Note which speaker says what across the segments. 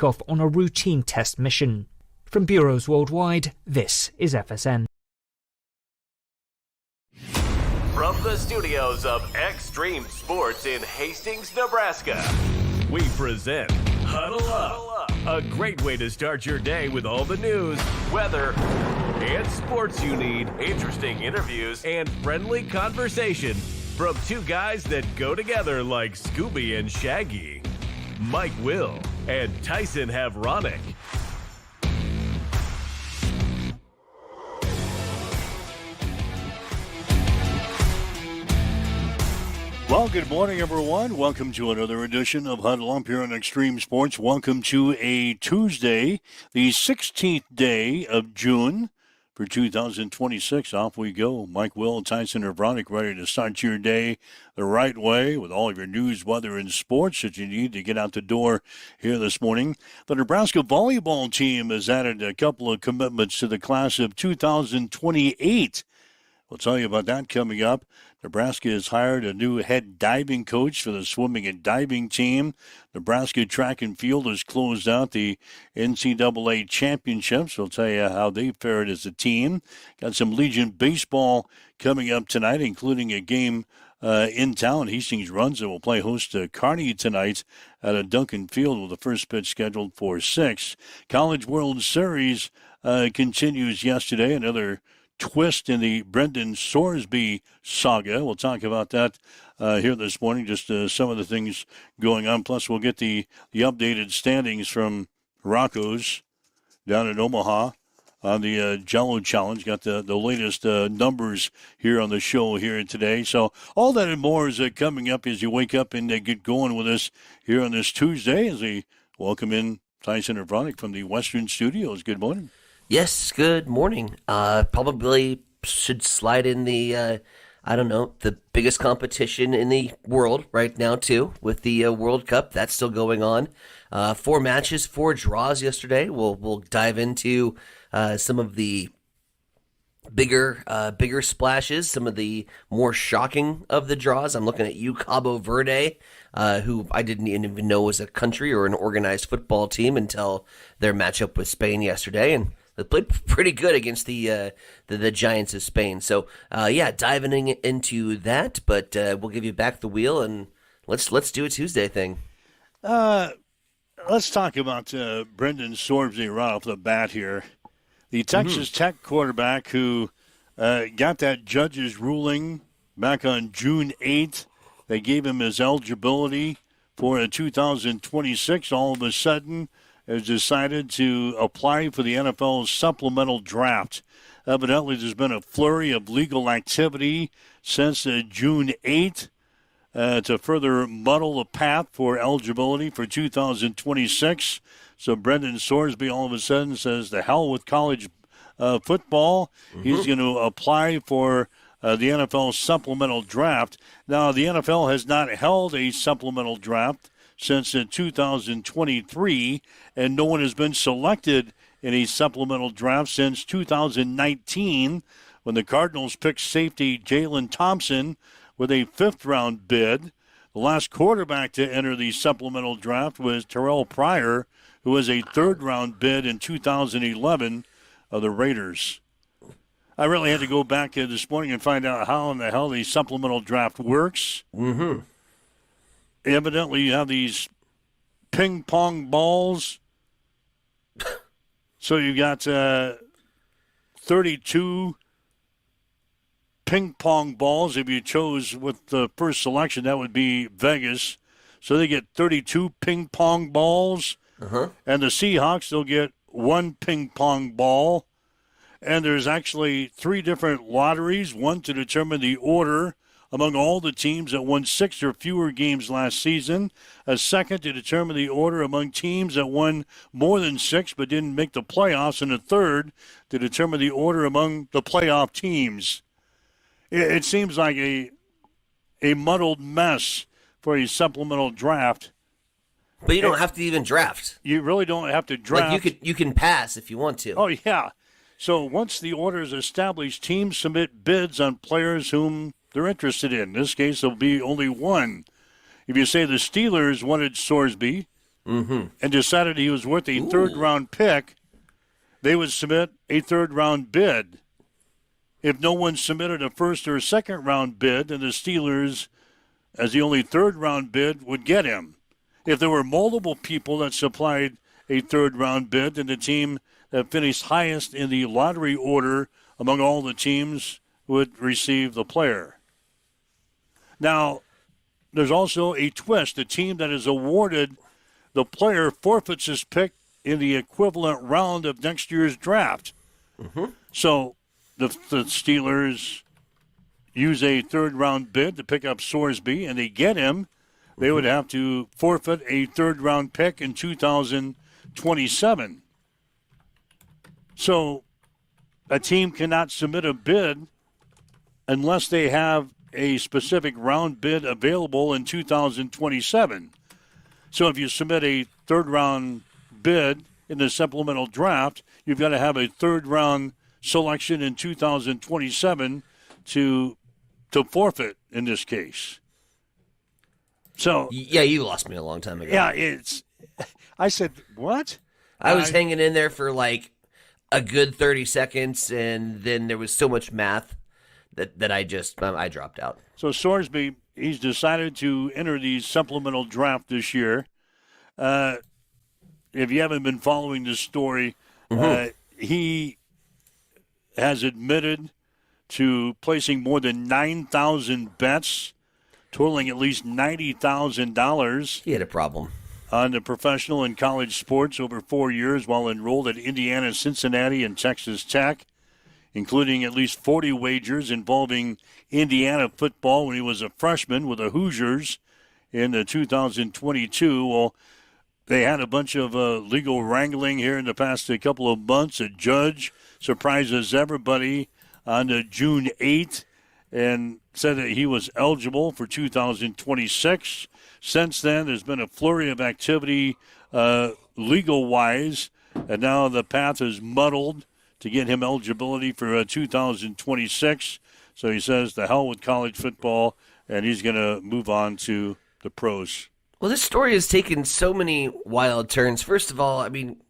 Speaker 1: off on a routine test mission. From bureaus worldwide, this is FSN.
Speaker 2: From the studios of Extreme Sports in Hastings, Nebraska, we present Huddle Up, a great way to start your day with all the news, weather, and sports you need, interesting interviews, and friendly conversation from two guys that go together like Scooby and Shaggy, Mike Will and Tyson Havronic.
Speaker 3: Well, good morning, everyone. Welcome to another edition of Huddle Up here on Extreme Sports. Welcome to a Tuesday, the 16th day of June for 2026. Off we go. Mike Will, Tyson Havronic, ready to start your day the right way with all of your news, weather, and sports that you need to get out the door here this morning. The Nebraska volleyball team has added a couple of commitments to the class of 2028. We'll tell you about that coming up. Nebraska has hired a new head diving coach for the swimming and diving team. Nebraska track and field has closed out the NCAA championships. We'll tell you how they fared as a team. Got some Legion baseball coming up tonight, including a game in town. Hastings runs and will play host to Kearney tonight at a Duncan Field with the first pitch scheduled for 6. College World Series continues yesterday. Another twist in the Brendan Sorsby saga. We'll talk about that here this morning, just some of the things going on. Plus, we'll get the updated standings from Rocco's down in Omaha on the Jello Challenge. Got the latest numbers here on the show here today. So all that and more is coming up as you wake up and get going with us here on this Tuesday as we welcome in Tyson Havronic from the Western Studios. Good morning.
Speaker 4: Yes, good morning. Probably should slide in the, the biggest competition in the world right now, too, with the World Cup. That's still going on. 4 matches, 4 draws yesterday. We'll dive into some of the bigger splashes, some of the more shocking of the draws. I'm looking at Cabo Verde, who I didn't even know was a country or an organized football team until their matchup with Spain yesterday, and they played pretty good against the Giants of Spain. So, diving into that, but we'll give you back the wheel, and let's do a Tuesday thing.
Speaker 3: Let's talk about Brendan Sorsby right off the bat here. The Texas Tech quarterback who got that judge's ruling back on June 8th. They gave him his eligibility for 2026. All of a sudden, has decided to apply for the NFL's supplemental draft. Evidently, there's been a flurry of legal activity since June 8th to further muddle the path for eligibility for 2026. So Brendan Sorsby all of a sudden says, the hell with college football. He's going to apply for the NFL supplemental draft. Now, the NFL has not held a supplemental draft since 2023, and no one has been selected in a supplemental draft since 2019 when the Cardinals picked safety Jalen Thompson with a 5th-round bid. The last quarterback to enter the supplemental draft was Terrell Pryor, who was a 3rd-round bid in 2011 of the Raiders. I really had to go back this morning and find out how in the hell the supplemental draft works. Evidently, you have these ping pong balls. So you got 32 ping pong balls. If you chose with the first selection, that would be Vegas. So they get 32 ping pong balls. And the Seahawks, they'll get 1 ping pong ball. And there's actually 3 different lotteries, one to determine the order among all the teams that won 6 or fewer games last season, a second to determine the order among teams that won more than 6 but didn't make the playoffs, and a third to determine the order among the playoff teams. It seems like a muddled mess for a supplemental draft.
Speaker 4: But you don't have to even draft.
Speaker 3: You really don't have to draft.
Speaker 4: Like you can pass if you want to.
Speaker 3: Oh, yeah. So once the order is established, teams submit bids on players whom they're interested in. In this case, there'll be only one. If you say the Steelers wanted Sorsby, and decided he was worth a third-round pick, they would submit a third-round bid. If no one submitted a first or second-round bid, then the Steelers, as the only third-round bid, would get him. If there were multiple people that supplied a third-round bid, then the team that finished highest in the lottery order among all the teams would receive the player. Now, there's also a twist. The team that is awarded the player forfeits his pick in the equivalent round of next year's draft. So the Steelers use a third-round bid to pick up Sorsby, and they get him. They would have to forfeit a third-round pick in 2027. So a team cannot submit a bid unless they have a specific round bid available in 2027. So if you submit a third-round bid in the supplemental draft, you've got to have a third-round selection in 2027 to forfeit in this case. So
Speaker 4: yeah, you lost me a long time ago.
Speaker 3: Yeah, I said, what?
Speaker 4: I was hanging in there for like a good 30 seconds, and then there was so much math that I dropped out.
Speaker 3: So Sorsby, he's decided to enter the supplemental draft this year. If you haven't been following this story, he has admitted to placing more than 9,000 bets, totaling at least $90,000.
Speaker 4: He had a problem.
Speaker 3: On the professional and college sports over 4 years while enrolled at Indiana, Cincinnati, and Texas Tech, including at least 40 wagers involving Indiana football when he was a freshman with the Hoosiers in 2022. Well, they had a bunch of legal wrangling here in the past couple of months. A judge surprises everybody on June 8th and said that he was eligible for 2026. Since then, there's been a flurry of activity legal-wise, and now the path is muddled to get him eligibility for 2026. So he says, the hell with college football, and he's going to move on to the pros.
Speaker 4: Well, this story has taken so many wild turns. First of all, I mean,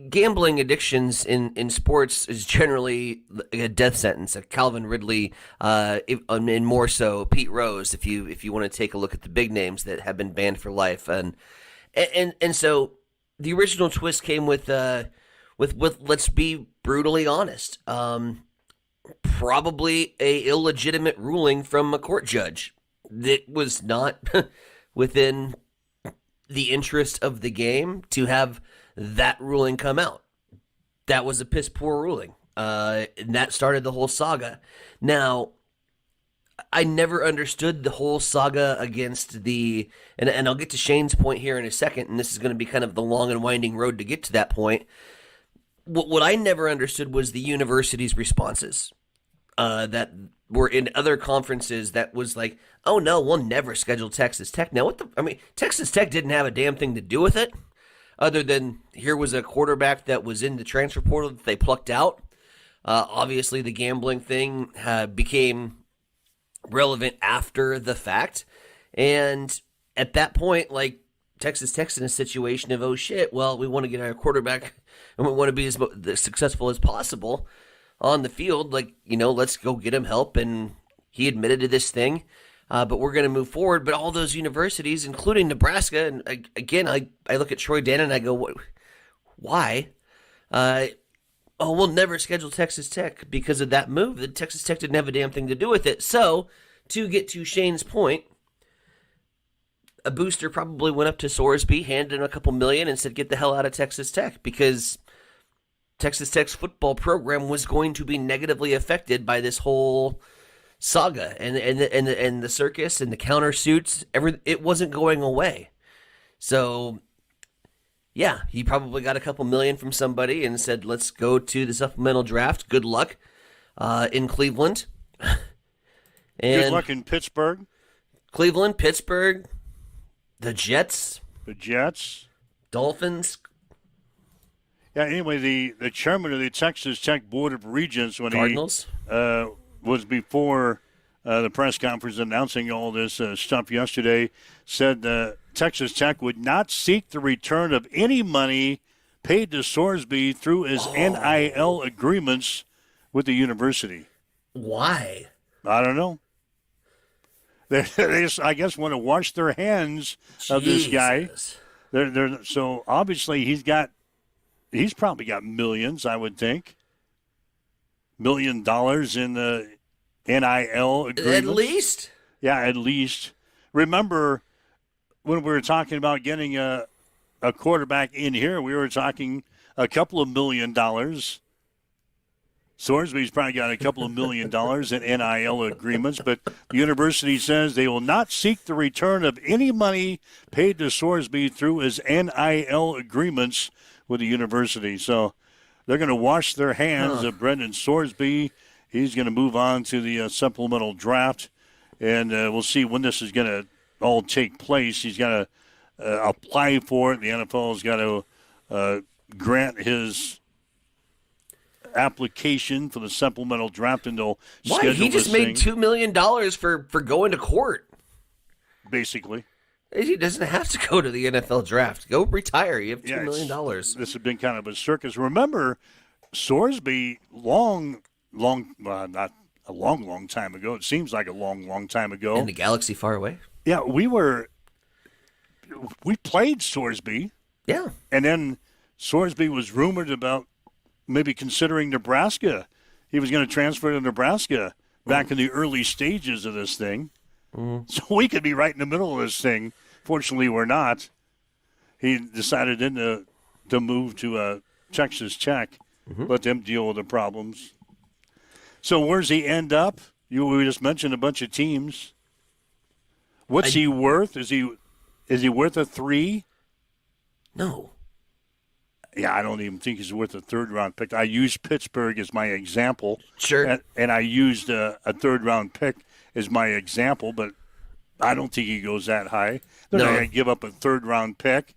Speaker 4: gambling addictions in sports is generally a death sentence. Calvin Ridley, and more so Pete Rose, if you want to take a look at the big names that have been banned for life, and so the original twist came with let's be brutally honest, probably a illegitimate ruling from a court judge that was not within the interest of the game to have that ruling come out. That was a piss poor ruling. And that started the whole saga. Now, I never understood the whole saga against and I'll get to Shane's point here in a second, and this is going to be kind of the long and winding road to get to that point. What I never understood was the university's responses that were in other conferences that was like, oh no, we'll never schedule Texas Tech. Now, Texas Tech didn't have a damn thing to do with it. Other than here was a quarterback that was in the transfer portal that they plucked out. Obviously, the gambling thing became relevant after the fact. And at that point, like, Texas Tech's in a situation of, oh shit, well, we want to get our quarterback and we want to be as successful as possible on the field. Like, let's go get him help. And he admitted to this thing. But we're going to move forward. But all those universities, including Nebraska, and again, I look at Troy Dannon and I go, why? We'll never schedule Texas Tech because of that move. That Texas Tech didn't have a damn thing to do with it. So, to get to Shane's point, a booster probably went up to Sorsby, handed him a couple million, and said, get the hell out of Texas Tech, because Texas Tech's football program was going to be negatively affected by this whole saga and the circus and the countersuits. It wasn't going away. So, yeah, he probably got a couple million from somebody and said, let's go to the supplemental draft. Good luck in Cleveland.
Speaker 3: Good luck in Pittsburgh.
Speaker 4: Cleveland, Pittsburgh, the Jets. Dolphins.
Speaker 3: Yeah, anyway, the chairman of the Texas Tech Board of Regents, when
Speaker 4: Cardinals.
Speaker 3: he was before the press conference announcing all this stuff yesterday, said Texas Tech would not seek the return of any money paid to Sorsby through his NIL agreements with the university.
Speaker 4: Why?
Speaker 3: I don't know. They just, I guess, want to wash their hands of this guy. So obviously he's probably got millions, I would think. $1 million in the NIL agreements.
Speaker 4: At least?
Speaker 3: Yeah, at least. Remember when we were talking about getting a quarterback in here, we were talking a couple of $1 million. Sorsby's probably got a couple of $1 million in NIL agreements, but the university says they will not seek the return of any money paid to Sorsby through his NIL agreements with the university. So they're going to wash their hands of Brendan Sorsby. He's going to move on to the supplemental draft, and we'll see when this is going to all take place. He's got to apply for it. The NFL has got to grant his application for the supplemental draft, and they'll schedule
Speaker 4: He just made $2 million for going to court.
Speaker 3: Basically.
Speaker 4: He doesn't have to go to the NFL draft. Go retire. You have $2 million.
Speaker 3: This has been kind of a circus. Remember, Sorsby, not a long time ago. It seems like a long time ago.
Speaker 4: In the galaxy far away?
Speaker 3: Yeah, we played Sorsby.
Speaker 4: Yeah.
Speaker 3: And then Sorsby was rumored about maybe considering Nebraska. He was going to transfer to Nebraska back in the early stages of this thing. So we could be right in the middle of this thing. Fortunately, we're not. He decided then to move to Texas Tech, let them deal with the problems. So where's he end up? We just mentioned a bunch of teams. What's he worth? Is he worth a 3?
Speaker 4: No.
Speaker 3: Yeah, I don't even think he's worth a third-round pick. I used Pittsburgh as my example.
Speaker 4: Sure.
Speaker 3: And I used a third-round pick as my example, but I don't think he goes that high. They're not going to give up a third-round pick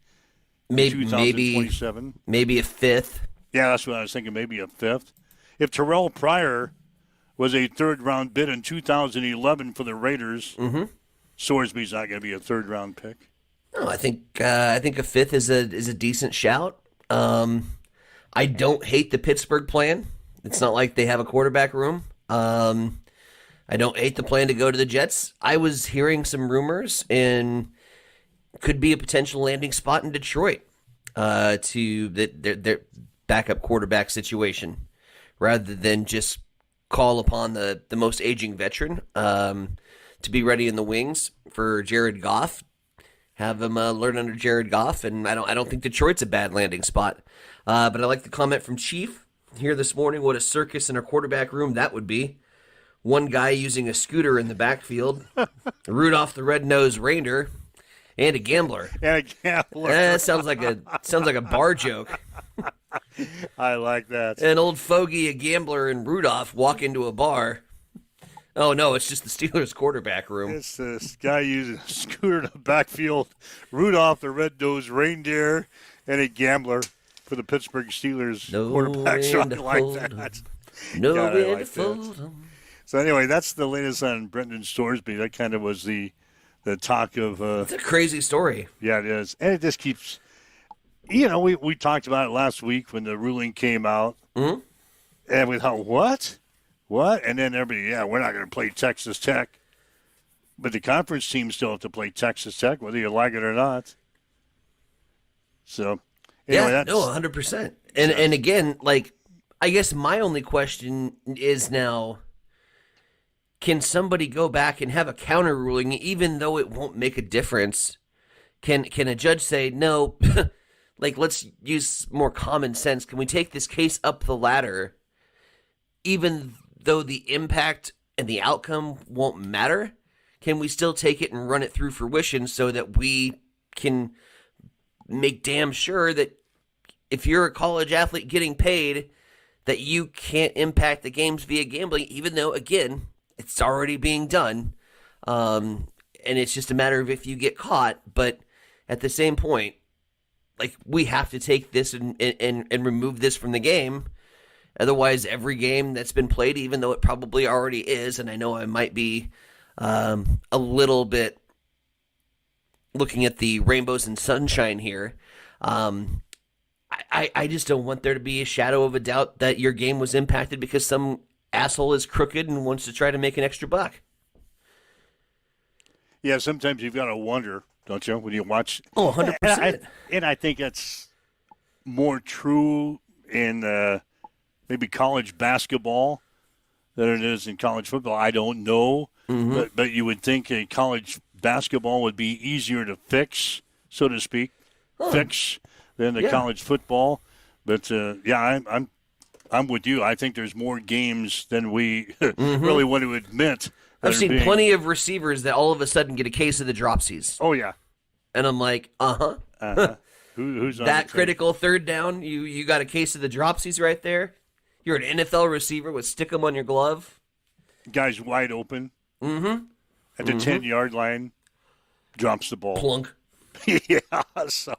Speaker 3: in 2027.
Speaker 4: Maybe a 5th.
Speaker 3: Yeah, that's what I was thinking, maybe a 5th. If Terrell Pryor was a third-round bid in 2011 for the Raiders, Sorsby's not going to be a third-round pick.
Speaker 4: No, I think a 5th is a decent shout. I don't hate the Pittsburgh plan. It's not like they have a quarterback room. I don't hate the plan to go to the Jets. I was hearing some rumors and could be a potential landing spot in Detroit to their backup quarterback situation rather than just call upon the most aging veteran to be ready in the wings for Jared Goff. Have him learn under Jared Goff, and I don't think Detroit's a bad landing spot. But I like the comment from Chief here this morning. What a circus in a quarterback room that would be. One guy using a scooter in the backfield, Rudolph the Red-Nosed Reindeer, and a gambler. Sounds like a bar joke.
Speaker 3: I like that.
Speaker 4: An old fogey, a gambler, and Rudolph walk into a bar. Oh, no, it's just the Steelers' quarterback room.
Speaker 3: It's this guy using a scooter in the backfield, Rudolph the Red-Nosed Reindeer, and a gambler for the Pittsburgh Steelers quarterback. So I like that.
Speaker 4: No way to fold them.
Speaker 3: So anyway, that's the latest on Brendan Sorsby. That kind of was the talk of...
Speaker 4: it's a crazy story.
Speaker 3: Yeah, it is. And it just keeps... we talked about it last week when the ruling came out.
Speaker 4: Mm-hmm.
Speaker 3: And we thought, what? What? And then everybody, we're not going to play Texas Tech. But the conference teams still have to play Texas Tech, whether you like it or not. So, anyway,
Speaker 4: 100%. And again, I guess my only question is now, can somebody go back and have a counter ruling, even though it won't make a difference? Can a judge say, no, let's use more common sense. Can we take this case up the ladder, even though the impact and the outcome won't matter? Can we still take it and run it through fruition so that we can make damn sure that if you're a college athlete getting paid, that you can't impact the games via gambling, even though, again, it's already being done. And it's just a matter of if you get caught. But at the same point, we have to take this and remove this from the game. Otherwise, every game that's been played, even though it probably already is, and I know I might be a little bit looking at the rainbows and sunshine here. I just don't want there to be a shadow of a doubt that your game was impacted because some asshole is crooked and wants to try to make an extra buck.
Speaker 3: Yeah, sometimes you've got to wonder, don't you, when you watch?
Speaker 4: Oh, 100%.
Speaker 3: And I think that's more true in maybe college basketball than it is in college football. I don't know, but you would think a college basketball would be easier to fix, so to speak, than the college football. But I'm with you. I think there's more games than we really want to admit.
Speaker 4: I've seen plenty of receivers that all of a sudden get a case of the dropsies.
Speaker 3: Oh yeah,
Speaker 4: and I'm like,
Speaker 3: Who's on
Speaker 4: that critical third down? You got a case of the dropsies right there. You're an NFL receiver with stick 'em on your glove.
Speaker 3: Guy's wide open. At the 10-yard line, drops the ball.
Speaker 4: Plunk.
Speaker 3: Yeah, so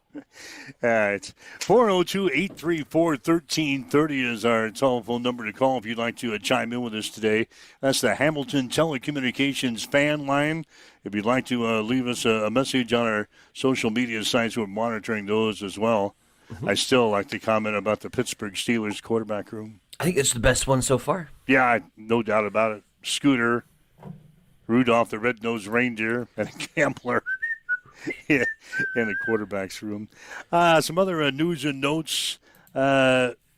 Speaker 3: it's 402-834-1330 is our telephone number to call if you'd like to chime in with us today. That's the Hamilton Telecommunications fan line. If you'd like to leave us a message on our social media sites, we're monitoring those as well. I still like to comment about the Pittsburgh Steelers quarterback room.
Speaker 4: I think it's the best one so far.
Speaker 3: Yeah, no doubt about it. Scooter, Rudolph the Red-Nosed Reindeer, and a gambler. In the quarterback's room. Some other news and notes.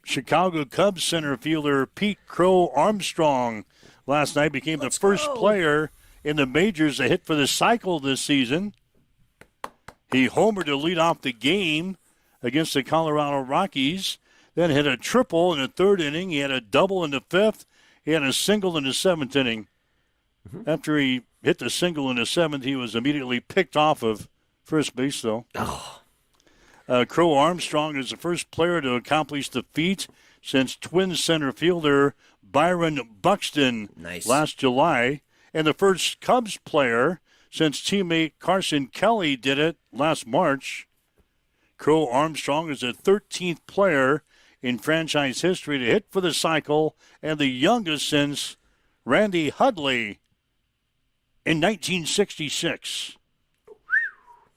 Speaker 3: Chicago Cubs center fielder Pete Crow Armstrong last night became the first player in the majors to hit for the cycle this season. He homered to lead off the game against the Colorado Rockies, then hit a triple in the third inning. He had a double in the fifth. He had a single in the seventh inning. After he hit the single in the seventh, he was immediately picked off of first base, though. Crow Armstrong is the first player to accomplish the feat since Twins center fielder Byron Buxton last July, and the first Cubs player since teammate Carson Kelly did it last March. Crow Armstrong is the 13th player in franchise history to hit for the cycle and the youngest since Randy Hudley in 1966.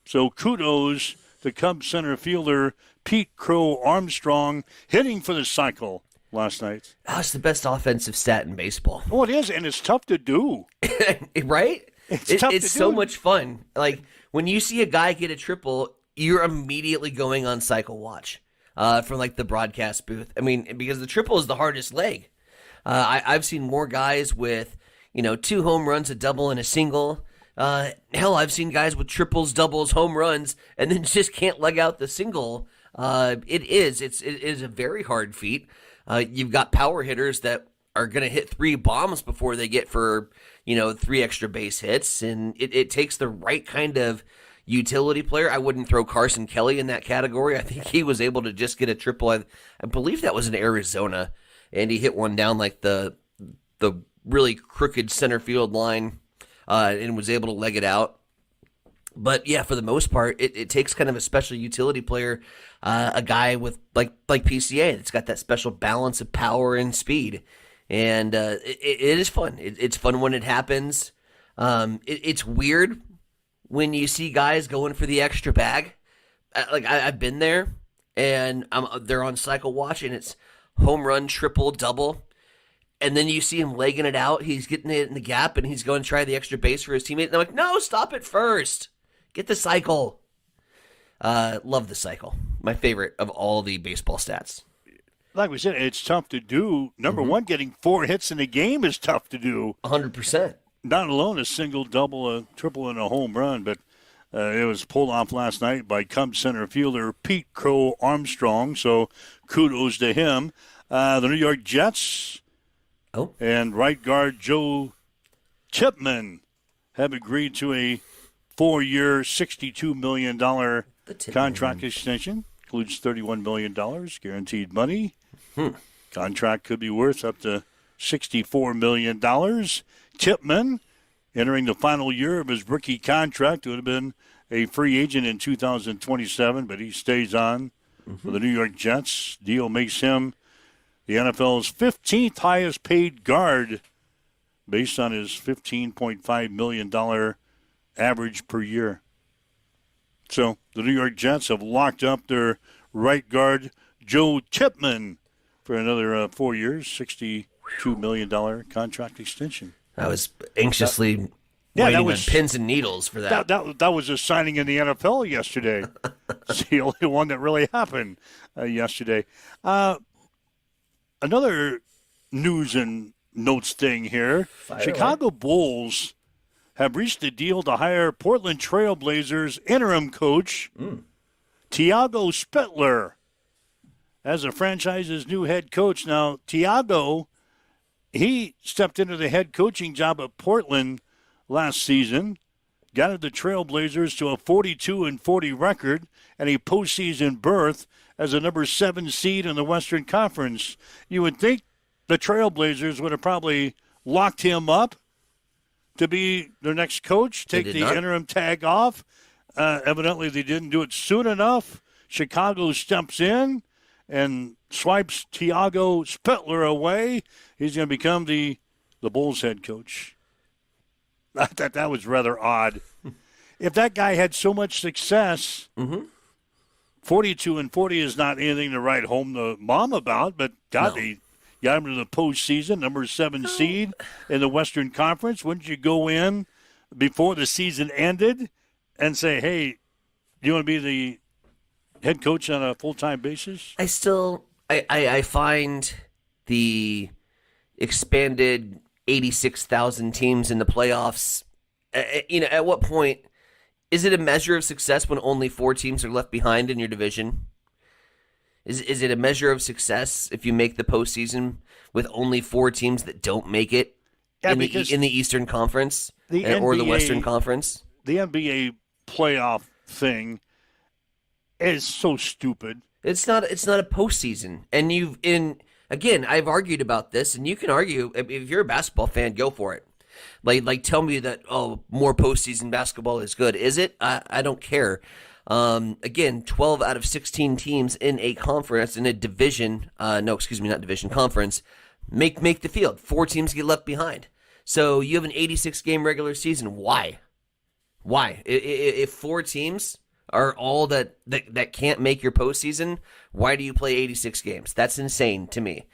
Speaker 3: So kudos to Cubs center fielder Pete Crow Armstrong hitting for the cycle last night.
Speaker 4: That's the best offensive stat in baseball.
Speaker 3: Oh, it is, and it's tough to do.
Speaker 4: Right?
Speaker 3: It's tough to do.
Speaker 4: It's so much fun. Like, when you see a guy get a triple, you're immediately going on cycle watch from, like, the broadcast booth. I mean, because the triple is the hardest leg. I've seen more guys with, 2 home runs, a double, and a single. Hell, I've seen guys with triples, doubles, home runs, and then just can't leg out the single. It is a very hard feat. You've got power hitters that are going to hit 3 bombs before they get for, 3 extra base hits, and it takes the right kind of utility player. I wouldn't throw Carson Kelly in that category. I think he was able to just get a triple. I believe that was in Arizona, and he hit one down like the really crooked center field line. And was able to leg it out. But, yeah, for the most part, it takes kind of a special utility player, a guy with, like PCA, that's got that special balance of power and speed. And it is fun. It's fun when it happens. It's weird when you see guys going for the extra bag. I've been there, and they're on cycle watch, and it's home run, triple, double. And then you see him legging it out. He's getting it in the gap, and he's going to try the extra base for his teammate. And I'm like, no, stop it first. Get the cycle. Love the cycle. My favorite of all the baseball stats.
Speaker 3: Like we said, it's tough to do. Number one, getting 4 hits in a game is tough to do.
Speaker 4: 100%.
Speaker 3: Not alone a single, double, a triple, and a home run, but it was pulled off last night by Cubs center fielder Pete Crow Armstrong. So kudos to him. The New York Jets and right guard Joe Chipman have agreed to a 4-year, $62 million contract extension. Includes $31 million guaranteed money. Contract could be worth up to $64 million. Chipman, entering the final year of his rookie contract, would have been a free agent in 2027, but he stays on for the New York Jets. Deal makes him the NFL's 15th highest paid guard based on his $15.5 million average per year. So the New York Jets have locked up their right guard, Joe Tipman, for another 4 years, $62 million contract extension.
Speaker 4: I was anxiously
Speaker 3: that
Speaker 4: waiting
Speaker 3: was
Speaker 4: on pins and needles for that.
Speaker 3: That was a signing in the NFL yesterday. It's the only one that really happened yesterday. Another news and notes thing here. Chicago Bulls have reached a deal to hire Portland Trail Blazers interim coach Tiago Spittler as the franchise's new head coach. Now, Tiago, he stepped into the head coaching job at Portland last season, got the Trail Blazers to a 42-40 record and a postseason berth as a number 7 seed in the Western Conference. You would think the Trail Blazers would have probably locked him up to be their next coach, take the interim tag off. Evidently, they didn't do it soon enough. Chicago steps in and swipes Tiago Spittler away. He's going to become the Bulls head coach. I thought that was rather odd. If that guy had so much success, 42-40 is not anything to write home to mom about, but God, they got him to the postseason, number 7 seed in the Western Conference. Wouldn't you go in before the season ended and say, hey, you want to be the head coach on a full-time basis?
Speaker 4: I find the expanded 86,000 teams in the playoffs, at what point is it a measure of success when only 4 teams are left behind in your division? Is it a measure of success if you make the postseason with only 4 teams that don't make it in the Eastern Conference or the Western Conference?
Speaker 3: The NBA playoff thing is so stupid.
Speaker 4: It's not a postseason, and again, I've argued about this, and you can argue if you're a basketball fan, go for it. Like tell me that more postseason basketball is good. Is it? I don't care. Again, 12 out of 16 teams in a conference, in a division, not division, conference, make the field. 4 teams get left behind. So you have an 86-game regular season. Why? If 4 teams are all that can't make your postseason, why do you play 86 games? That's insane to me.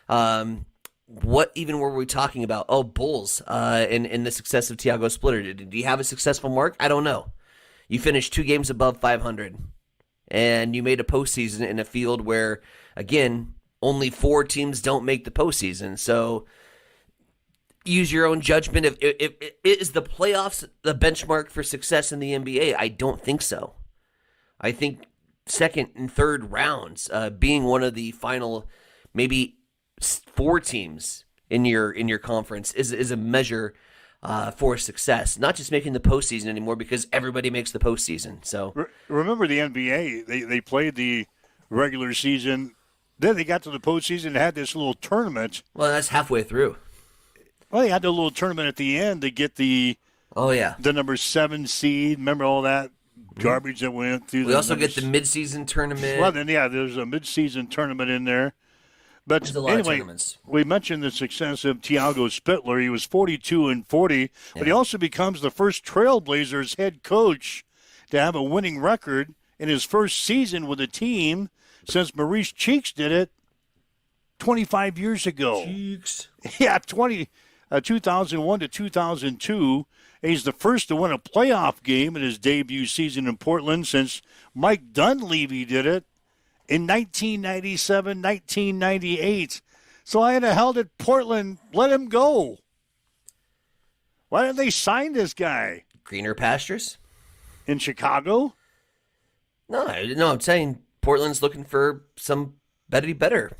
Speaker 4: What even were we talking about? Oh, Bulls and the success of Tiago Splitter. Did he have a successful mark? I don't know. You finished 2 games above 500, and you made a postseason in a field where, again, only 4 teams don't make the postseason. So use your own judgment. If is the playoffs the benchmark for success in the NBA? I don't think so. I think second and third rounds, being one of the final maybe 4 teams in your conference is a measure for success, not just making the postseason anymore because everybody makes the postseason. So
Speaker 3: remember the NBA, they played the regular season, then they got to the postseason and had this little tournament.
Speaker 4: Well, that's halfway through.
Speaker 3: Well, they had the little tournament at the end to get the number 7 seed. Remember all that garbage that went through?
Speaker 4: We also get the midseason tournament.
Speaker 3: Well, then there's a midseason tournament in there. But anyway, we mentioned the success of Tiago Spittler. He was 42-40, but he also becomes the first Trailblazers head coach to have a winning record in his first season with a team since Maurice Cheeks did it 25 years ago.
Speaker 4: Cheeks.
Speaker 3: Yeah, 2001 to 2002. He's the first to win a playoff game in his debut season in Portland since Mike Dunleavy did it in 1997, 1998. So why the hell did Portland let him go? Why didn't they sign this guy?
Speaker 4: Greener pastures?
Speaker 3: In Chicago?
Speaker 4: No, I'm saying Portland's looking for somebody better.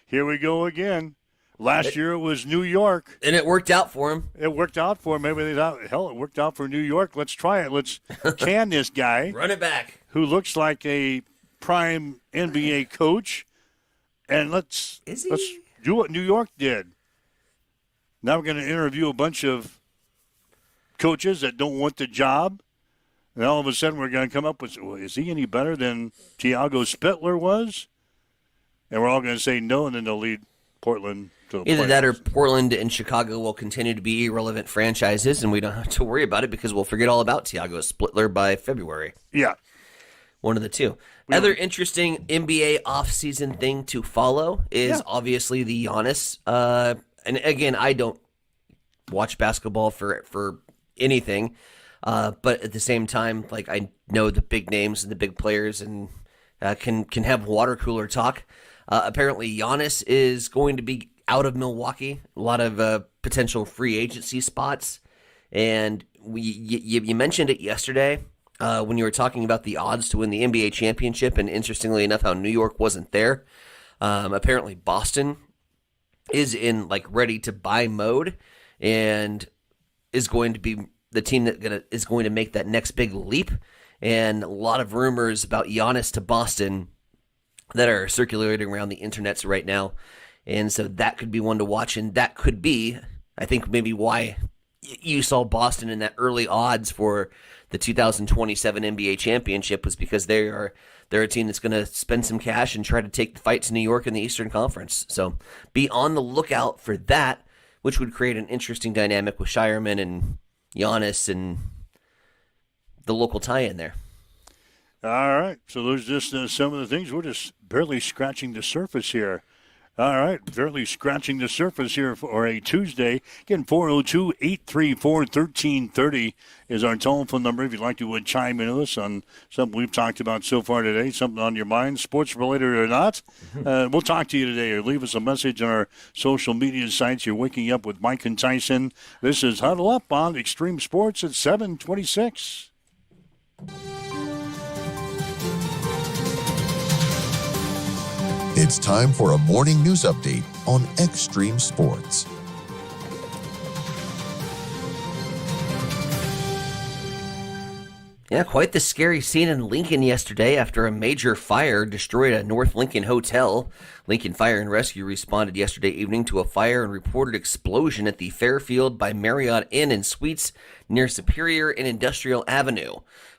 Speaker 3: Here we go again. Last year it was New York.
Speaker 4: And it worked out for him.
Speaker 3: It worked out for him. Maybe they thought, hell, it worked out for New York. Let's try it. Let's can this guy.
Speaker 4: Run it back.
Speaker 3: Who looks like a prime NBA coach. And let's do what New York did. Now we're going to interview a bunch of coaches that don't want the job. And all of a sudden we're going to come up with, well, is he any better than Tiago Spittler was? And we're all going to say no, and then they'll lead Portland to the
Speaker 4: Either
Speaker 3: playoffs.
Speaker 4: that or Portland and Chicago will continue to be irrelevant franchises, and we don't have to worry about it because we'll forget all about Thiago Splittler by February.
Speaker 3: Yeah.
Speaker 4: One of the two. Other interesting NBA offseason thing to follow is obviously the Giannis. And again, I don't watch basketball for anything, but at the same time, like I know the big names and the big players, and can have water cooler talk. Apparently, Giannis is going to be out of Milwaukee. A lot of potential free agency spots, and you mentioned it yesterday. When you were talking about the odds to win the NBA championship, and interestingly enough, how New York wasn't there. Apparently, Boston is in ready to buy mode, and is going to be the team that is going to make that next big leap. And a lot of rumors about Giannis to Boston that are circulating around the internets right now, and so that could be one to watch, and that could be, I think, maybe why you saw Boston in that early odds for the 2027 NBA championship, was because they're a team that's going to spend some cash and try to take the fight to New York in the Eastern Conference. So be on the lookout for that, which would create an interesting dynamic with Shireman and Giannis and the local tie-in there.
Speaker 3: All right. So those are just some of the things. We're just barely scratching the surface here. All right, barely scratching the surface here for a Tuesday. Again, 402-834-1330 is our telephone number if you'd like to chime in with us on something we've talked about so far today, something on your mind, sports-related or not. We'll talk to you today, or leave us a message on our social media sites. You're waking up with Mike and Tyson. This is Huddle Up on Extreme Sports at 7:26.
Speaker 5: It's time for a morning news update on Extreme Sports.
Speaker 4: Yeah, quite the scary scene in Lincoln yesterday after a major fire destroyed a North Lincoln hotel. Lincoln Fire and Rescue responded yesterday evening to a fire and reported explosion at the Fairfield by Marriott Inn and Suites near Superior and Industrial Avenue.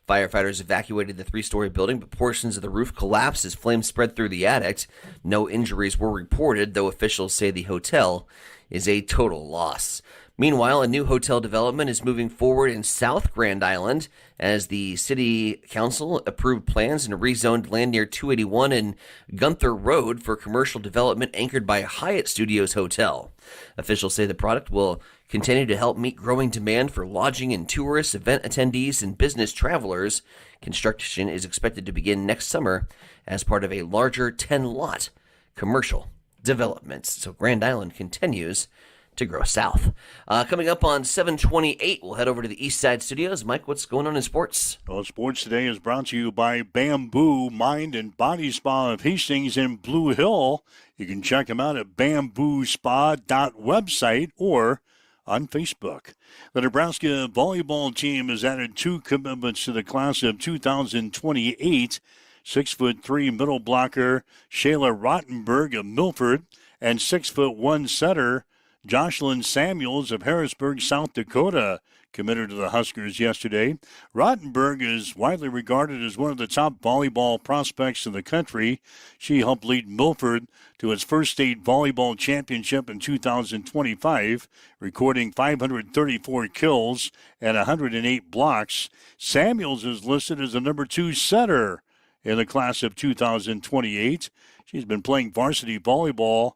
Speaker 4: Firefighters evacuated the three-story building, but portions of the roof collapsed as flames spread through the attic. No injuries were reported, though officials say the hotel is a total loss. Meanwhile, a new hotel development is moving forward in South Grand Island as the city council approved plans and rezoned land near 281 and Gunther Road for commercial development anchored by a Hyatt Studios hotel. Officials say the product will continue to help meet growing demand for lodging and tourists, event attendees, and business travelers. Construction is expected to begin next summer as part of a larger 10-lot commercial development. So Grand Island continues to grow south. Coming up on 7:28, we'll head over to the East Side Studios. Mike, what's going on in sports?
Speaker 3: Well, sports today is brought to you by Bamboo Mind and Body Spa of Hastings in Blue Hill. You can check them out at bamboospa.website or on Facebook. The Nebraska volleyball team has added 2 commitments to the class of 2028. 6'3" middle blocker Shayla Rottenberg of Milford and 6'1" setter Jocelyn Samuels of Harrisburg, South Dakota, committed to the Huskers yesterday. Rottenberg is widely regarded as one of the top volleyball prospects in the country. She helped lead Milford to its first state volleyball championship in 2025, recording 534 kills and 108 blocks. Samuels is listed as the number 2 setter in the class of 2028. She's been playing varsity volleyball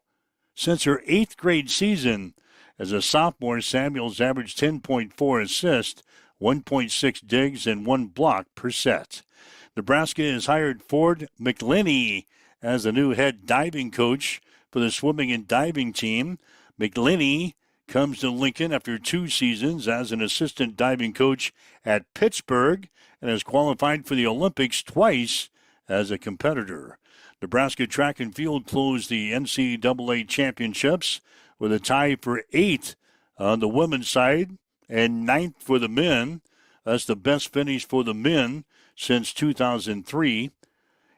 Speaker 3: since her 8th grade season. As a sophomore, Samuels averaged 10.4 assists, 1.6 digs, and 1 block per set. Nebraska has hired Ford McLinney as the new head diving coach for the swimming and diving team. McLinney comes to Lincoln after 2 seasons as an assistant diving coach at Pittsburgh and has qualified for the Olympics twice as a competitor. Nebraska track and field closed the NCAA championships with a tie for 8th on the women's side and 9th for the men. That's the best finish for the men since 2003.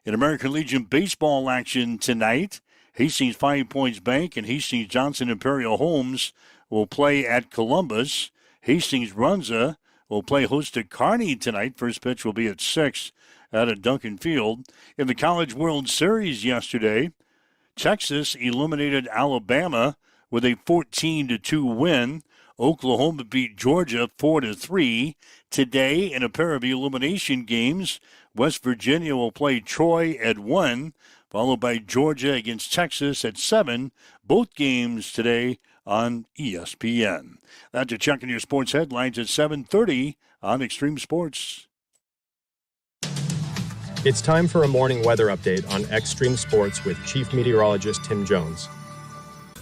Speaker 3: In American Legion baseball action tonight, Hastings 5 Points Bank and Hastings Johnson Imperial Homes will play at Columbus. Hastings Runza will play host to Kearney tonight. First pitch will be at 6 out at Duncan Field. In the College World Series yesterday, Texas eliminated Alabama with a 14-2 win. Oklahoma beat Georgia 4-3. Today, in a pair of elimination games, West Virginia will play Troy at 1, followed by Georgia against Texas at 7. Both games today on ESPN. That's a check on your sports headlines at 7:30 on Extreme Sports.
Speaker 6: It's time for a morning weather update on Extreme Sports with Chief Meteorologist Tim Jones.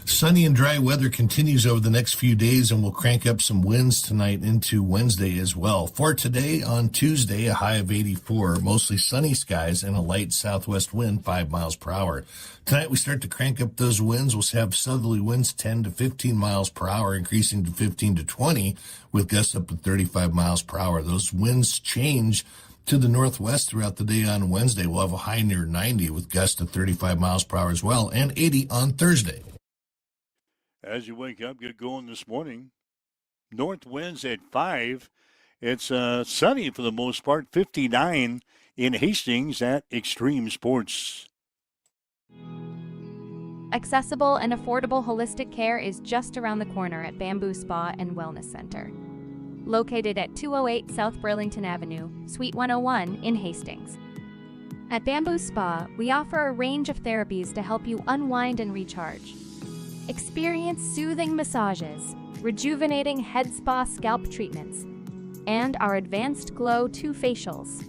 Speaker 7: Sunny and dry weather continues over the next few days, and we'll crank up some winds tonight into Wednesday as well. For today, on Tuesday, a high of 84, mostly sunny skies and a light southwest wind, 5 miles per hour. Tonight, we start to crank up those winds. We'll have southerly winds 10 to 15 miles per hour, increasing to 15 to 20, with gusts up to 35 miles per hour. Those winds change to the northwest throughout the day on Wednesday. We'll have a high near 90 with gusts of 35 miles per hour as well, and 80 on Thursday.
Speaker 3: As you wake up, get going this morning. North winds at 5. It's sunny for the most part, 59 in Hastings at Extreme Sports.
Speaker 8: Accessible and affordable holistic care is just around the corner at Bamboo Spa and Wellness Center. Located at 208 South Burlington Avenue, Suite 101 in Hastings. At Bamboo Spa, we offer a range of therapies to help you unwind and recharge. Experience soothing massages, rejuvenating head spa scalp treatments, and our Advanced Glow 2 facials.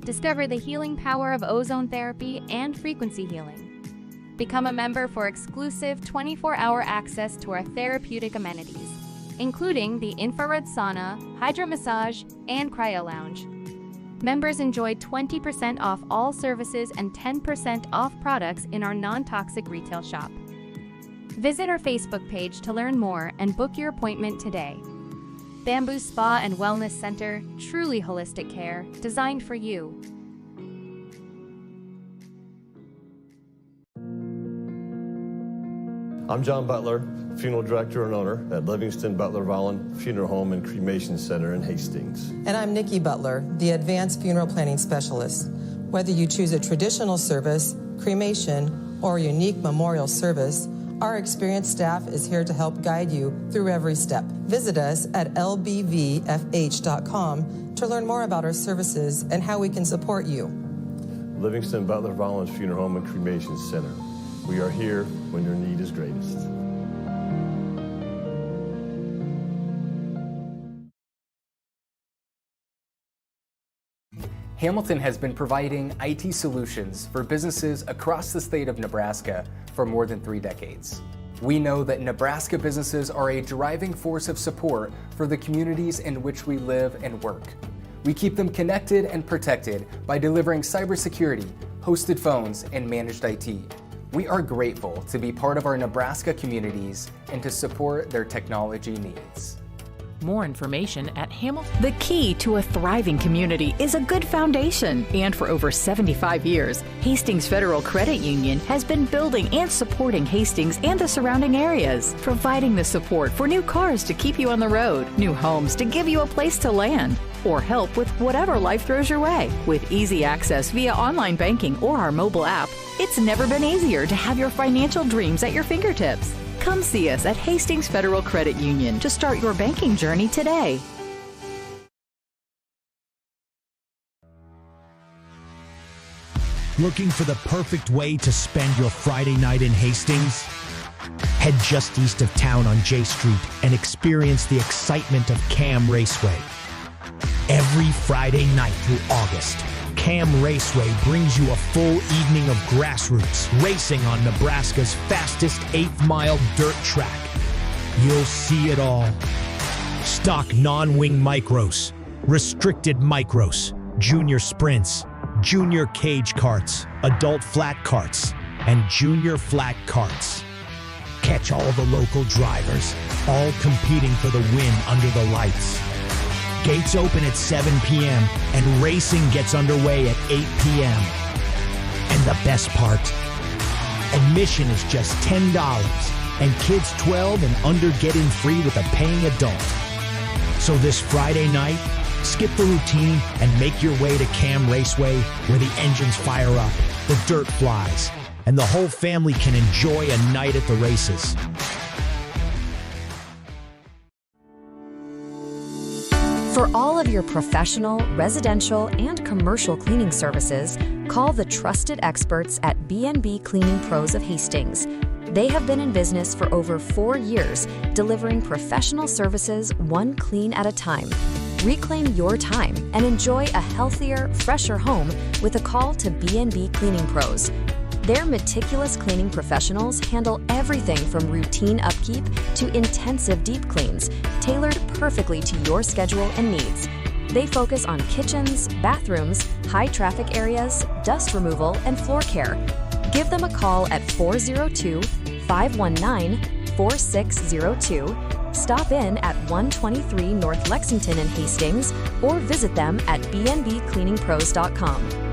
Speaker 8: Discover the healing power of ozone therapy and frequency healing. Become a member for exclusive 24-hour access to our therapeutic amenities, including the infrared sauna, hydro massage, and cryo lounge. Members enjoy 20% off all services and 10% off products in our non-toxic retail shop. Visit our Facebook page to learn more and book your appointment today. Bamboo Spa and Wellness Center, truly holistic care, designed for you.
Speaker 9: I'm John Butler, funeral director and owner at Livingston Butler Volland Funeral Home and Cremation Center in Hastings.
Speaker 10: And I'm Nikki Butler, the Advanced Funeral Planning Specialist. Whether you choose a traditional service, cremation, or a unique memorial service, our experienced staff is here to help guide you through every step. Visit us at lbvfh.com to learn more about our services and how we can support you.
Speaker 9: Livingston Butler Volland Funeral Home and Cremation Center. We are here when your need is greatest.
Speaker 11: Hamilton has been providing IT solutions for businesses across the state of Nebraska for more than 3 decades. We know that Nebraska businesses are a driving force of support for the communities in which we live and work. We keep them connected and protected by delivering cybersecurity, hosted phones, and managed IT. We are grateful to be part of our Nebraska communities and to support their technology needs.
Speaker 12: More information at Hamilton. The key to a thriving community is a good foundation. And for over 75 years, Hastings Federal Credit Union has been building and supporting Hastings and the surrounding areas, providing the support for new cars to keep you on the road, new homes to give you a place to land, or help with whatever life throws your way. With easy access via online banking or our mobile app, it's never been easier to have your financial dreams at your fingertips. Come see us at Hastings Federal Credit Union to start your banking journey today.
Speaker 13: Looking for the perfect way to spend your Friday night in Hastings? Head just east of town on J Street and experience the excitement of Cam Raceway. Every Friday night through August, Cam Raceway brings you a full evening of grassroots racing on Nebraska's fastest 8th-mile dirt track. You'll see it all. Stock non-wing micros, restricted micros, junior sprints, junior cage karts, adult flat karts, and junior flat karts. Catch all the local drivers, all competing for the win under the lights. Gates open at 7 p.m. and racing gets underway at 8 p.m. And the best part, admission is just $10 and kids 12 and under get in free with a paying adult. So this Friday night, skip the routine and make your way to Cam Raceway where the engines fire up, the dirt flies, and the whole family can enjoy a night at the races.
Speaker 14: For all of your professional, residential, and commercial cleaning services, call the trusted experts at B&B Cleaning Pros of Hastings. They have been in business for over 4 years, delivering professional services one clean at a time. Reclaim your time and enjoy a healthier, fresher home with a call to B&B Cleaning Pros. Their meticulous cleaning professionals handle everything from routine upkeep to intensive deep cleans, tailored perfectly to your schedule and needs. They focus on kitchens, bathrooms, high traffic areas, dust removal, and floor care. Give them a call at 402-519-4602. Stop in at 123 North Lexington in Hastings or visit them at bnbcleaningpros.com.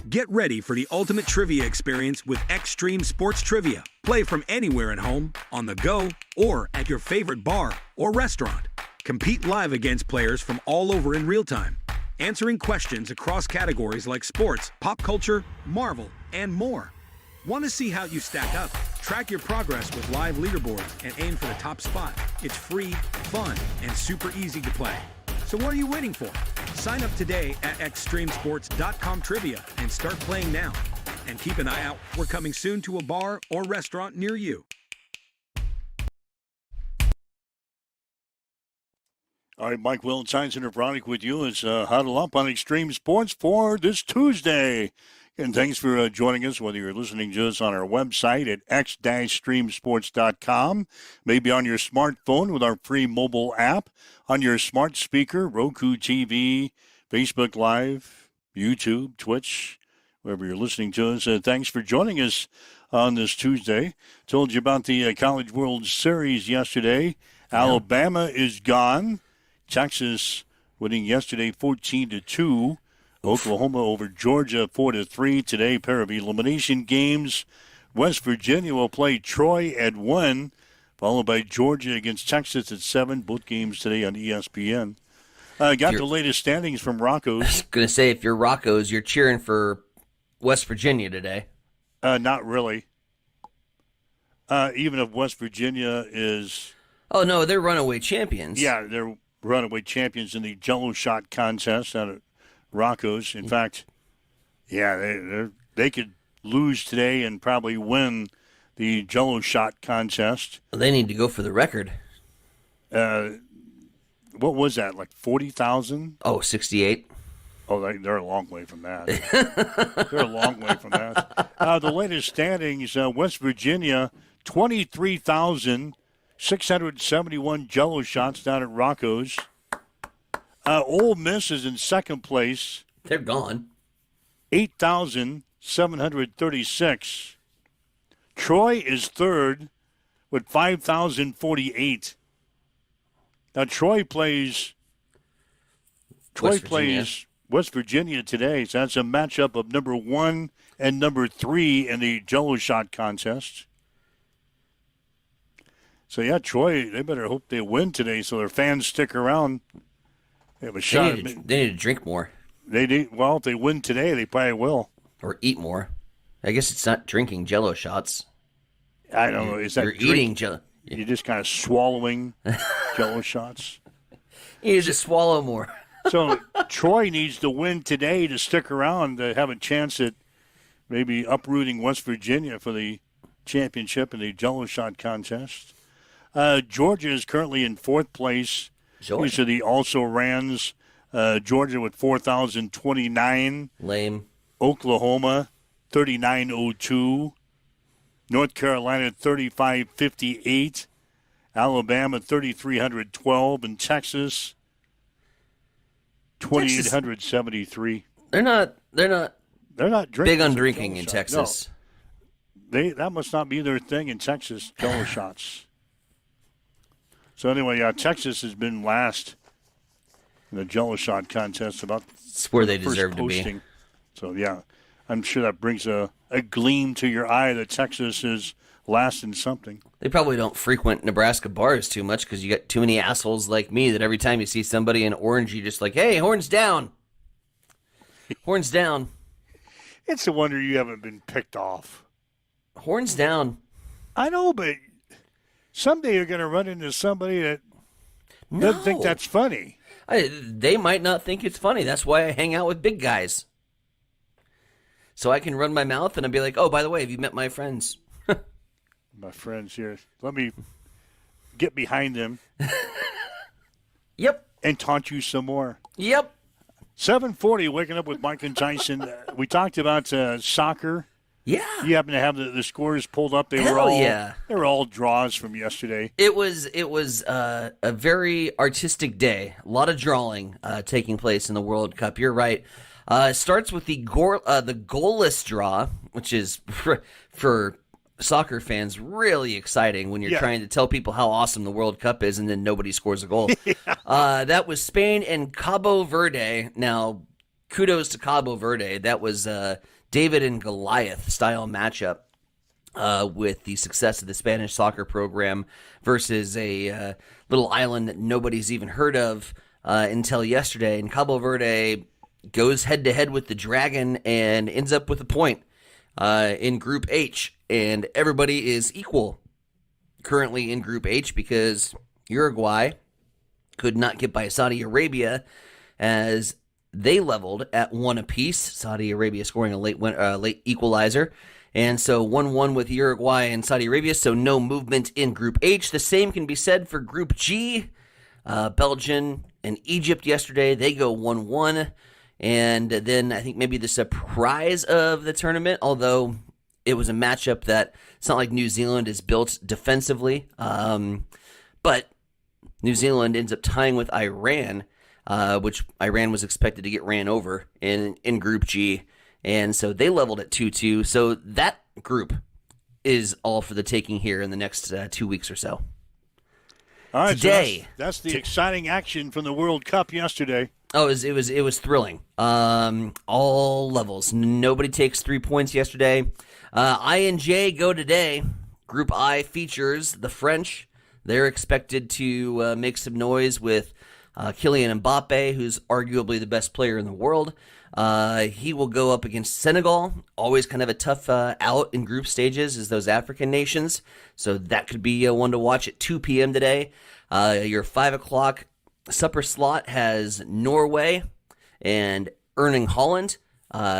Speaker 15: Get ready for the ultimate trivia experience with Extreme Sports Trivia. Play from anywhere at home, on the go, or at your favorite bar or restaurant. Compete live against players from all over in real time, answering questions across categories like sports, pop culture, Marvel, and more. Want to see how you stack up? Track your progress with live leaderboards and aim for the top spot. It's free, fun, and super easy to play. So what are you waiting for? Sign up today at extremesports.com trivia and start playing now. And keep an eye out. We're coming soon to a bar or restaurant near you.
Speaker 3: All right, Mike Will, Science and Veronica with you as Huddle Up on Extreme Sports for this Tuesday. And thanks for joining us, whether you're listening to us on our website at x-streamsports.com, maybe on your smartphone with our free mobile app, on your smart speaker, Roku TV, Facebook Live, YouTube, Twitch, wherever you're listening to us. Thanks for joining us on this Tuesday. Told you about the College World Series yesterday. Yeah. Alabama is gone. Texas winning yesterday 14-2. Oklahoma over Georgia 4-3. Today, pair of elimination games. West Virginia will play Troy at 1, followed by Georgia against Texas at 7. Both games today on ESPN. Got the latest standings from Rocco's.
Speaker 4: I was going to say, if you're Rocco's, you're cheering for West Virginia today.
Speaker 3: Not really. Even if West Virginia is...
Speaker 4: Oh, no, they're runaway champions.
Speaker 3: Yeah, they're runaway champions in the Jell-O shot contest out of Rocco's. In fact, yeah, they could lose today and probably win the Jell-O shot contest.
Speaker 4: They need to go for the record.
Speaker 3: What was that, like 40,000?
Speaker 4: Oh, 68.
Speaker 3: Oh, they're a long way from that. They're a long way from that. The latest standings, West Virginia, 23,671 Jell-O shots down at Rocco's. Ole Miss is in second place.
Speaker 4: They're gone.
Speaker 3: 8,736. Troy is third with 5,048. Now Troy plays West Virginia today, so that's a matchup of number 1 and number 3 in the Jell-O shot contest. So yeah, Troy, they better hope they win today so their fans stick around. They have a shot.
Speaker 4: They need to drink more.
Speaker 3: Well, if they win today, they probably will.
Speaker 4: Or eat more. I guess it's not drinking Jell-O shots.
Speaker 3: I don't know. Is that
Speaker 4: you're eating Jell-O?
Speaker 3: You're just kind of swallowing Jell-O shots.
Speaker 4: You need to swallow more.
Speaker 3: So Troy needs to win today to stick around to have a chance at maybe uprooting West Virginia for the championship in the Jell-O shot contest. Georgia is currently in fourth place. These are the also-rans. Georgia with 4,029.
Speaker 4: Lame.
Speaker 3: Oklahoma, 3,902. North Carolina, 3,558. Alabama, 3,312. And Texas, 2,873.
Speaker 4: They're not
Speaker 3: drinking
Speaker 4: big on drinking in Texas.
Speaker 3: No. That must not be their thing in Texas, Jell-O shots. So anyway, Texas has been last in the Jell-O shot contest.
Speaker 4: It's where they deserve to be.
Speaker 3: So yeah, I'm sure that brings a gleam to your eye that Texas is last in something.
Speaker 4: They probably don't frequent Nebraska bars too much because you got too many assholes like me that every time you see somebody in orange, you just like, hey, horns down. Horns down.
Speaker 3: It's a wonder you haven't been picked off.
Speaker 4: Horns down.
Speaker 3: I know, but someday you're going to run into somebody that Doesn't think that's funny.
Speaker 4: They might not think it's funny. That's why I hang out with big guys. So I can run my mouth and I'll be like, oh, by the way, have you met my friends?
Speaker 3: My friends here. Let me get behind them.
Speaker 4: Yep.
Speaker 3: And taunt you some more.
Speaker 4: Yep.
Speaker 3: 7:40, waking up with Mike and Tyson. We talked about soccer.
Speaker 4: Yeah.
Speaker 3: You happen to have the scores pulled up. They were all draws from yesterday.
Speaker 4: It was a very artistic day. A lot of drawing taking place in the World Cup. You're right. It starts with the goalless draw, which is for soccer fans really exciting when you're trying to tell people how awesome the World Cup is and then nobody scores a goal. That was Spain and Cabo Verde. Now, kudos to Cabo Verde. That was David and Goliath style matchup with the success of the Spanish soccer program versus a little island that nobody's even heard of until yesterday. And Cabo Verde goes head-to-head with the Dragon and ends up with a point in Group H. And everybody is equal currently in Group H because Uruguay could not get by Saudi Arabia as they leveled at 1 apiece. Saudi Arabia scoring a late equalizer. And so 1-1 with Uruguay and Saudi Arabia, so no movement in Group H. The same can be said for Group G. Belgium and Egypt yesterday, they go 1-1. And then I think maybe the surprise of the tournament, although it was a matchup that it's not like New Zealand is built defensively, but New Zealand ends up tying with Iran, which Iran was expected to get ran over in Group G. And so they leveled at 2-2. So that group is all for the taking here in the next 2 weeks or so.
Speaker 3: All right,
Speaker 4: today,
Speaker 3: so that's the exciting action from the World Cup yesterday.
Speaker 4: Oh, it was thrilling. All levels. Nobody takes 3 points yesterday. I and J go today. Group I features the French. They're expected to make some noise with Kylian Mbappe, who's arguably the best player in the world. He will go up against Senegal. Always kind of a tough out in group stages is those African nations. So that could be one to watch at 2 p.m. today. Your 5 o'clock supper slot has Norway and Erling Haaland.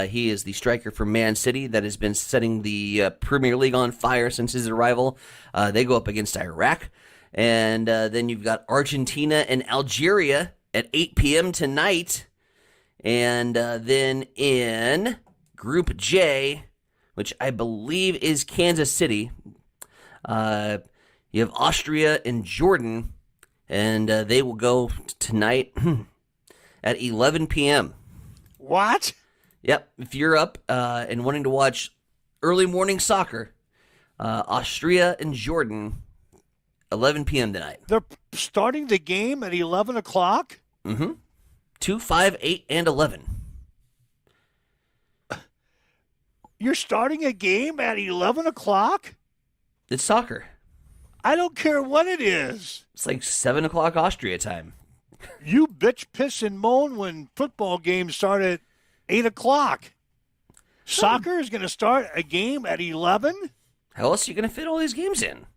Speaker 4: He is the striker for Man City that has been setting the Premier League on fire since his arrival. They go up against Iraq. And then you've got Argentina and Algeria at 8 p.m. tonight. And then in Group J, which I believe is Kansas City, you have Austria and Jordan. And they will go tonight at 11 p.m.
Speaker 3: What?
Speaker 4: Yep. If you're up and wanting to watch early morning soccer, Austria and Jordan, 11 p.m. tonight.
Speaker 3: They're starting the game at 11 o'clock?
Speaker 4: Mm-hmm. 2, 5, 8, and 11.
Speaker 3: You're starting a game at 11 o'clock?
Speaker 4: It's soccer.
Speaker 3: I don't care what it is.
Speaker 4: It's like 7 o'clock Austria time.
Speaker 3: You bitch, piss, and moan when football games start at 8 o'clock. Soccer is going to start a game at 11?
Speaker 4: How else are you going to fit all these games in?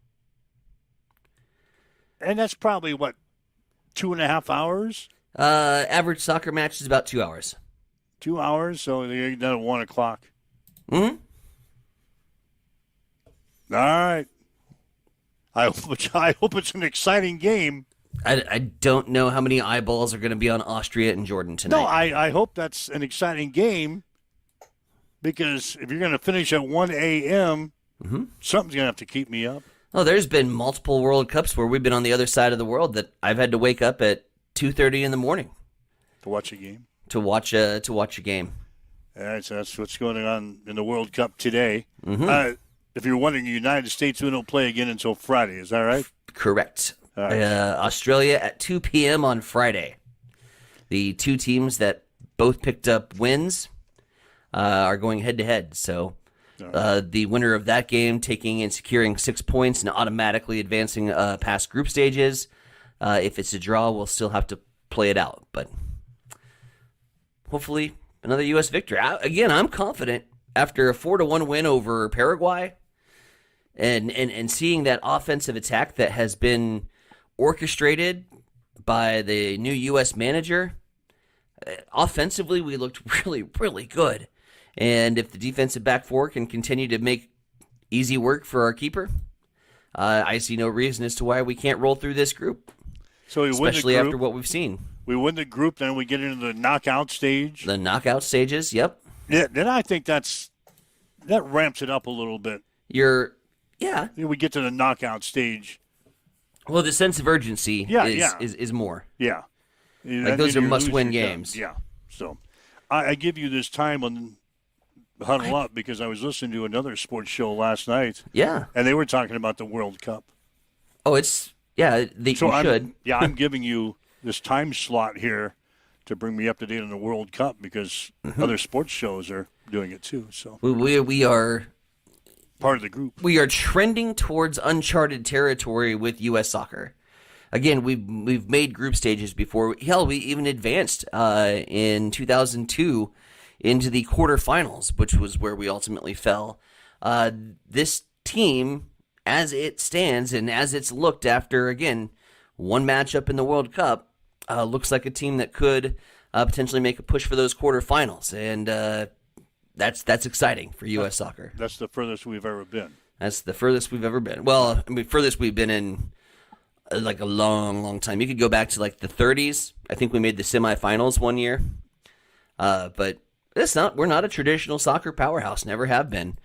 Speaker 3: And that's probably, 2.5 hours?
Speaker 4: Average soccer match is about 2 hours.
Speaker 3: 2 hours, so they're done at 1 o'clock.
Speaker 4: Mm-hmm.
Speaker 3: All right. I hope it's an exciting game.
Speaker 4: I don't know how many eyeballs are going to be on Austria and Jordan tonight.
Speaker 3: No, I hope that's an exciting game because if you're going to finish at 1 a.m., something's going to have to keep me up.
Speaker 4: Oh, there's been multiple World Cups where we've been on the other side of the world that I've had to wake up at 2:30 in the morning
Speaker 3: to watch a game.
Speaker 4: To watch a game.
Speaker 3: All right, so that's what's going on in the World Cup today.
Speaker 4: Mm-hmm.
Speaker 3: If you're wondering, the United States we don't play again until Friday. Is that right?
Speaker 4: Correct.
Speaker 3: Right.
Speaker 4: Australia at 2 p.m. on Friday. The two teams that both picked up wins are going head-to-head. So the winner of that game taking and securing 6 points and automatically advancing past group stages. If it's a draw, we'll still have to play it out. But hopefully another U.S. victory. Again, I'm confident after a 4-1 win over Paraguay and seeing that offensive attack that has been orchestrated by the new U.S. manager. Offensively, we looked really, really good. And if the defensive back four can continue to make easy work for our keeper, I see no reason as to why we can't roll through this group.
Speaker 3: So we
Speaker 4: especially
Speaker 3: win the group,
Speaker 4: after what we've seen.
Speaker 3: We win the group, then we get into the knockout stage.
Speaker 4: The knockout stages, yep.
Speaker 3: Yeah, then I think that ramps it up a little bit.
Speaker 4: Yeah.
Speaker 3: We get to the knockout stage.
Speaker 4: Well, the sense of urgency is more.
Speaker 3: Yeah.
Speaker 4: Like those are must-win games.
Speaker 3: Yeah. So I give you this time on Huddle Up because I was listening to another sports show last night.
Speaker 4: Yeah.
Speaker 3: And they were talking about the World Cup.
Speaker 4: Oh, it's, you should.
Speaker 3: I'm giving you this time slot here to bring me up to date on the World Cup because other sports shows are doing it too. So
Speaker 4: we are
Speaker 3: part of the group.
Speaker 4: We are trending towards uncharted territory with U.S. soccer. Again, we've made group stages before. Hell, we even advanced in 2002 into the quarterfinals, which was where we ultimately fell. This team, as it stands and as it's looked after, again, one matchup in the World Cup, looks like a team that could potentially make a push for those quarterfinals, and that's exciting for U.S. soccer.
Speaker 3: That's the furthest we've ever been.
Speaker 4: That's the furthest we've ever been. Well, I mean, furthest we've been in like a long, long time. You could go back to like the 30s. I think we made the semifinals one year. But we're not a traditional soccer powerhouse. Never have been.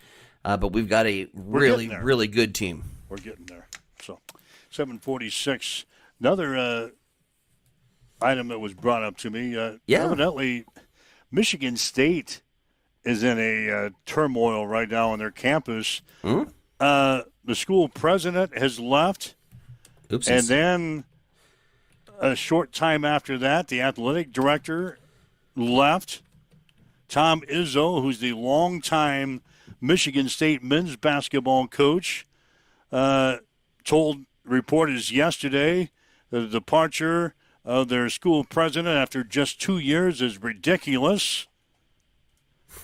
Speaker 4: But we've got a really, really good team.
Speaker 3: We're getting there. So 746. Another item that was brought up to me. Evidently, Michigan State is in a turmoil right now on their campus. The school president has left.
Speaker 4: Oopsies.
Speaker 3: And then a short time after that, the athletic director left. Tom Izzo, who's the longtime Michigan State men's basketball coach, told reporters yesterday that the departure of their school president after just 2 years is ridiculous.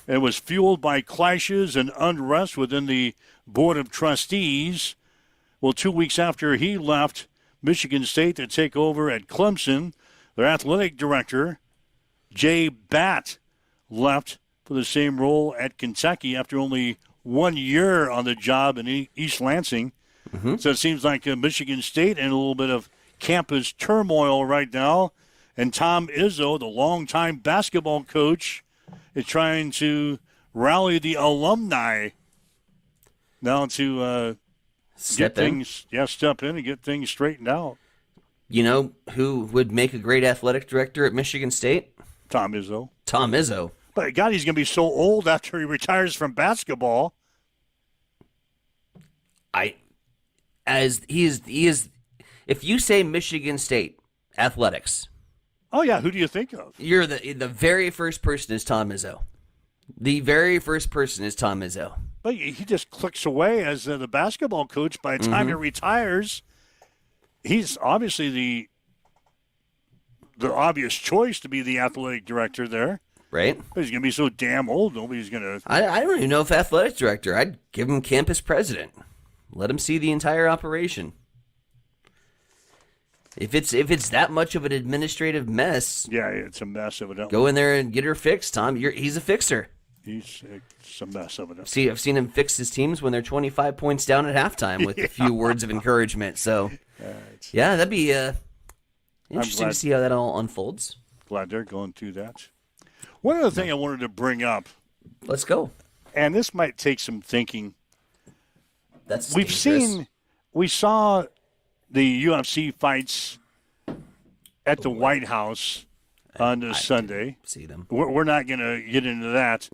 Speaker 3: It was fueled by clashes and unrest within the Board of Trustees. Well, 2 weeks after he left Michigan State to take over at Clemson, their athletic director, Jay Batt, left for the same role at Kentucky after only 1 year on the job in East Lansing. So it seems like Michigan State in a little bit of campus turmoil right now. And Tom Izzo, the longtime basketball coach, is trying to rally the alumni now to step in and get things straightened out.
Speaker 4: You know who would make a great athletic director at Michigan State?
Speaker 3: Tom Izzo.
Speaker 4: Tom Izzo.
Speaker 3: But God, he's going to be so old after he retires from basketball.
Speaker 4: He is. If you say Michigan State athletics,
Speaker 3: oh yeah, who do you think of?
Speaker 4: You're the very first person is Tom Izzo. The very first person is Tom Izzo.
Speaker 3: But he just clicks away as the basketball coach. By the time he retires, he's obviously the obvious choice to be the athletic director there.
Speaker 4: Right.
Speaker 3: But he's going to be so damn old, nobody's going to...
Speaker 4: I don't even know if athletic director. I'd give him campus president. Let him see the entire operation. If it's that much of an administrative mess...
Speaker 3: Yeah, it's a mess, evidently.
Speaker 4: Go in there and get her fixed, Tom. He's a fixer.
Speaker 3: It's a mess, evidently.
Speaker 4: See, I've seen him fix his teams when they're 25 points down at halftime with a few words of encouragement. So, yeah, that'd be interesting to see how that all unfolds.
Speaker 3: Glad they're going through that. One other thing I wanted to bring up.
Speaker 4: Let's go.
Speaker 3: And this might take some thinking.
Speaker 4: We
Speaker 3: saw the UFC fights at the White House on this Sunday.
Speaker 4: See them.
Speaker 3: We're not going to get into that.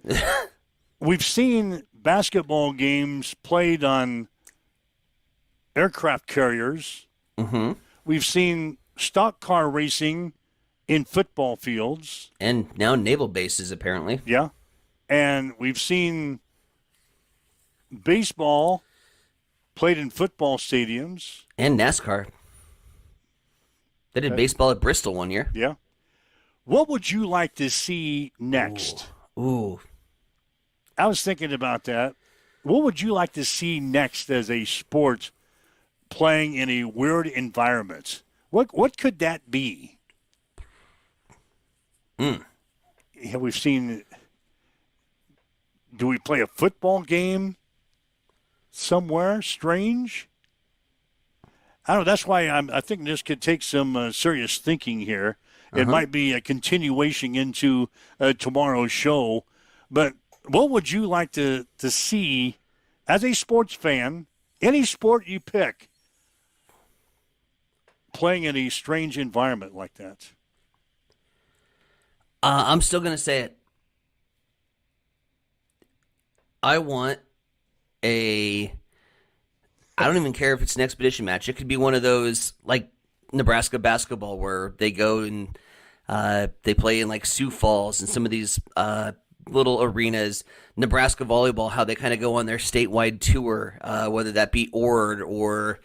Speaker 3: We've seen basketball games played on aircraft carriers.
Speaker 4: Mm-hmm.
Speaker 3: We've seen stock car racing in football fields.
Speaker 4: And now naval bases, apparently.
Speaker 3: Yeah. And we've seen baseball played in football stadiums.
Speaker 4: And NASCAR. They did baseball at Bristol one year.
Speaker 3: Yeah. What would you like to see next?
Speaker 4: Ooh.
Speaker 3: I was thinking about that. What would you like to see next as a sport playing in a weird environment? What could that be? Have we seen? Do we play a football game somewhere strange? I don't know. That's why I think this could take some serious thinking here. It might be a continuation into tomorrow's show. But what would you like to see as a sports fan, any sport you pick, playing in a strange environment like that?
Speaker 4: I'm still going to say it. I want I don't even care if it's an exhibition match. It could be one of those, like Nebraska basketball, where they go and they play in like Sioux Falls and some of these little arenas. Nebraska volleyball, how they kind of go on their statewide tour, whether that be Ord or,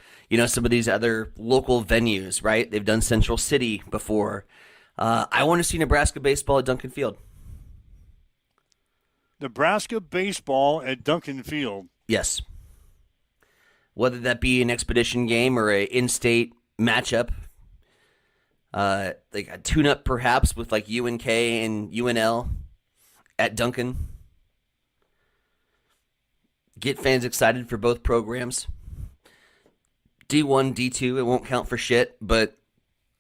Speaker 4: some of these other local venues, right? They've done Central City before. I want to see Nebraska baseball at Duncan Field.
Speaker 3: Nebraska baseball at Duncan Field.
Speaker 4: Yes. Whether that be an expedition game or an in-state matchup, like a tune-up perhaps with like UNK and UNL at Duncan. Get fans excited for both programs. D1, D2, it won't count for shit, but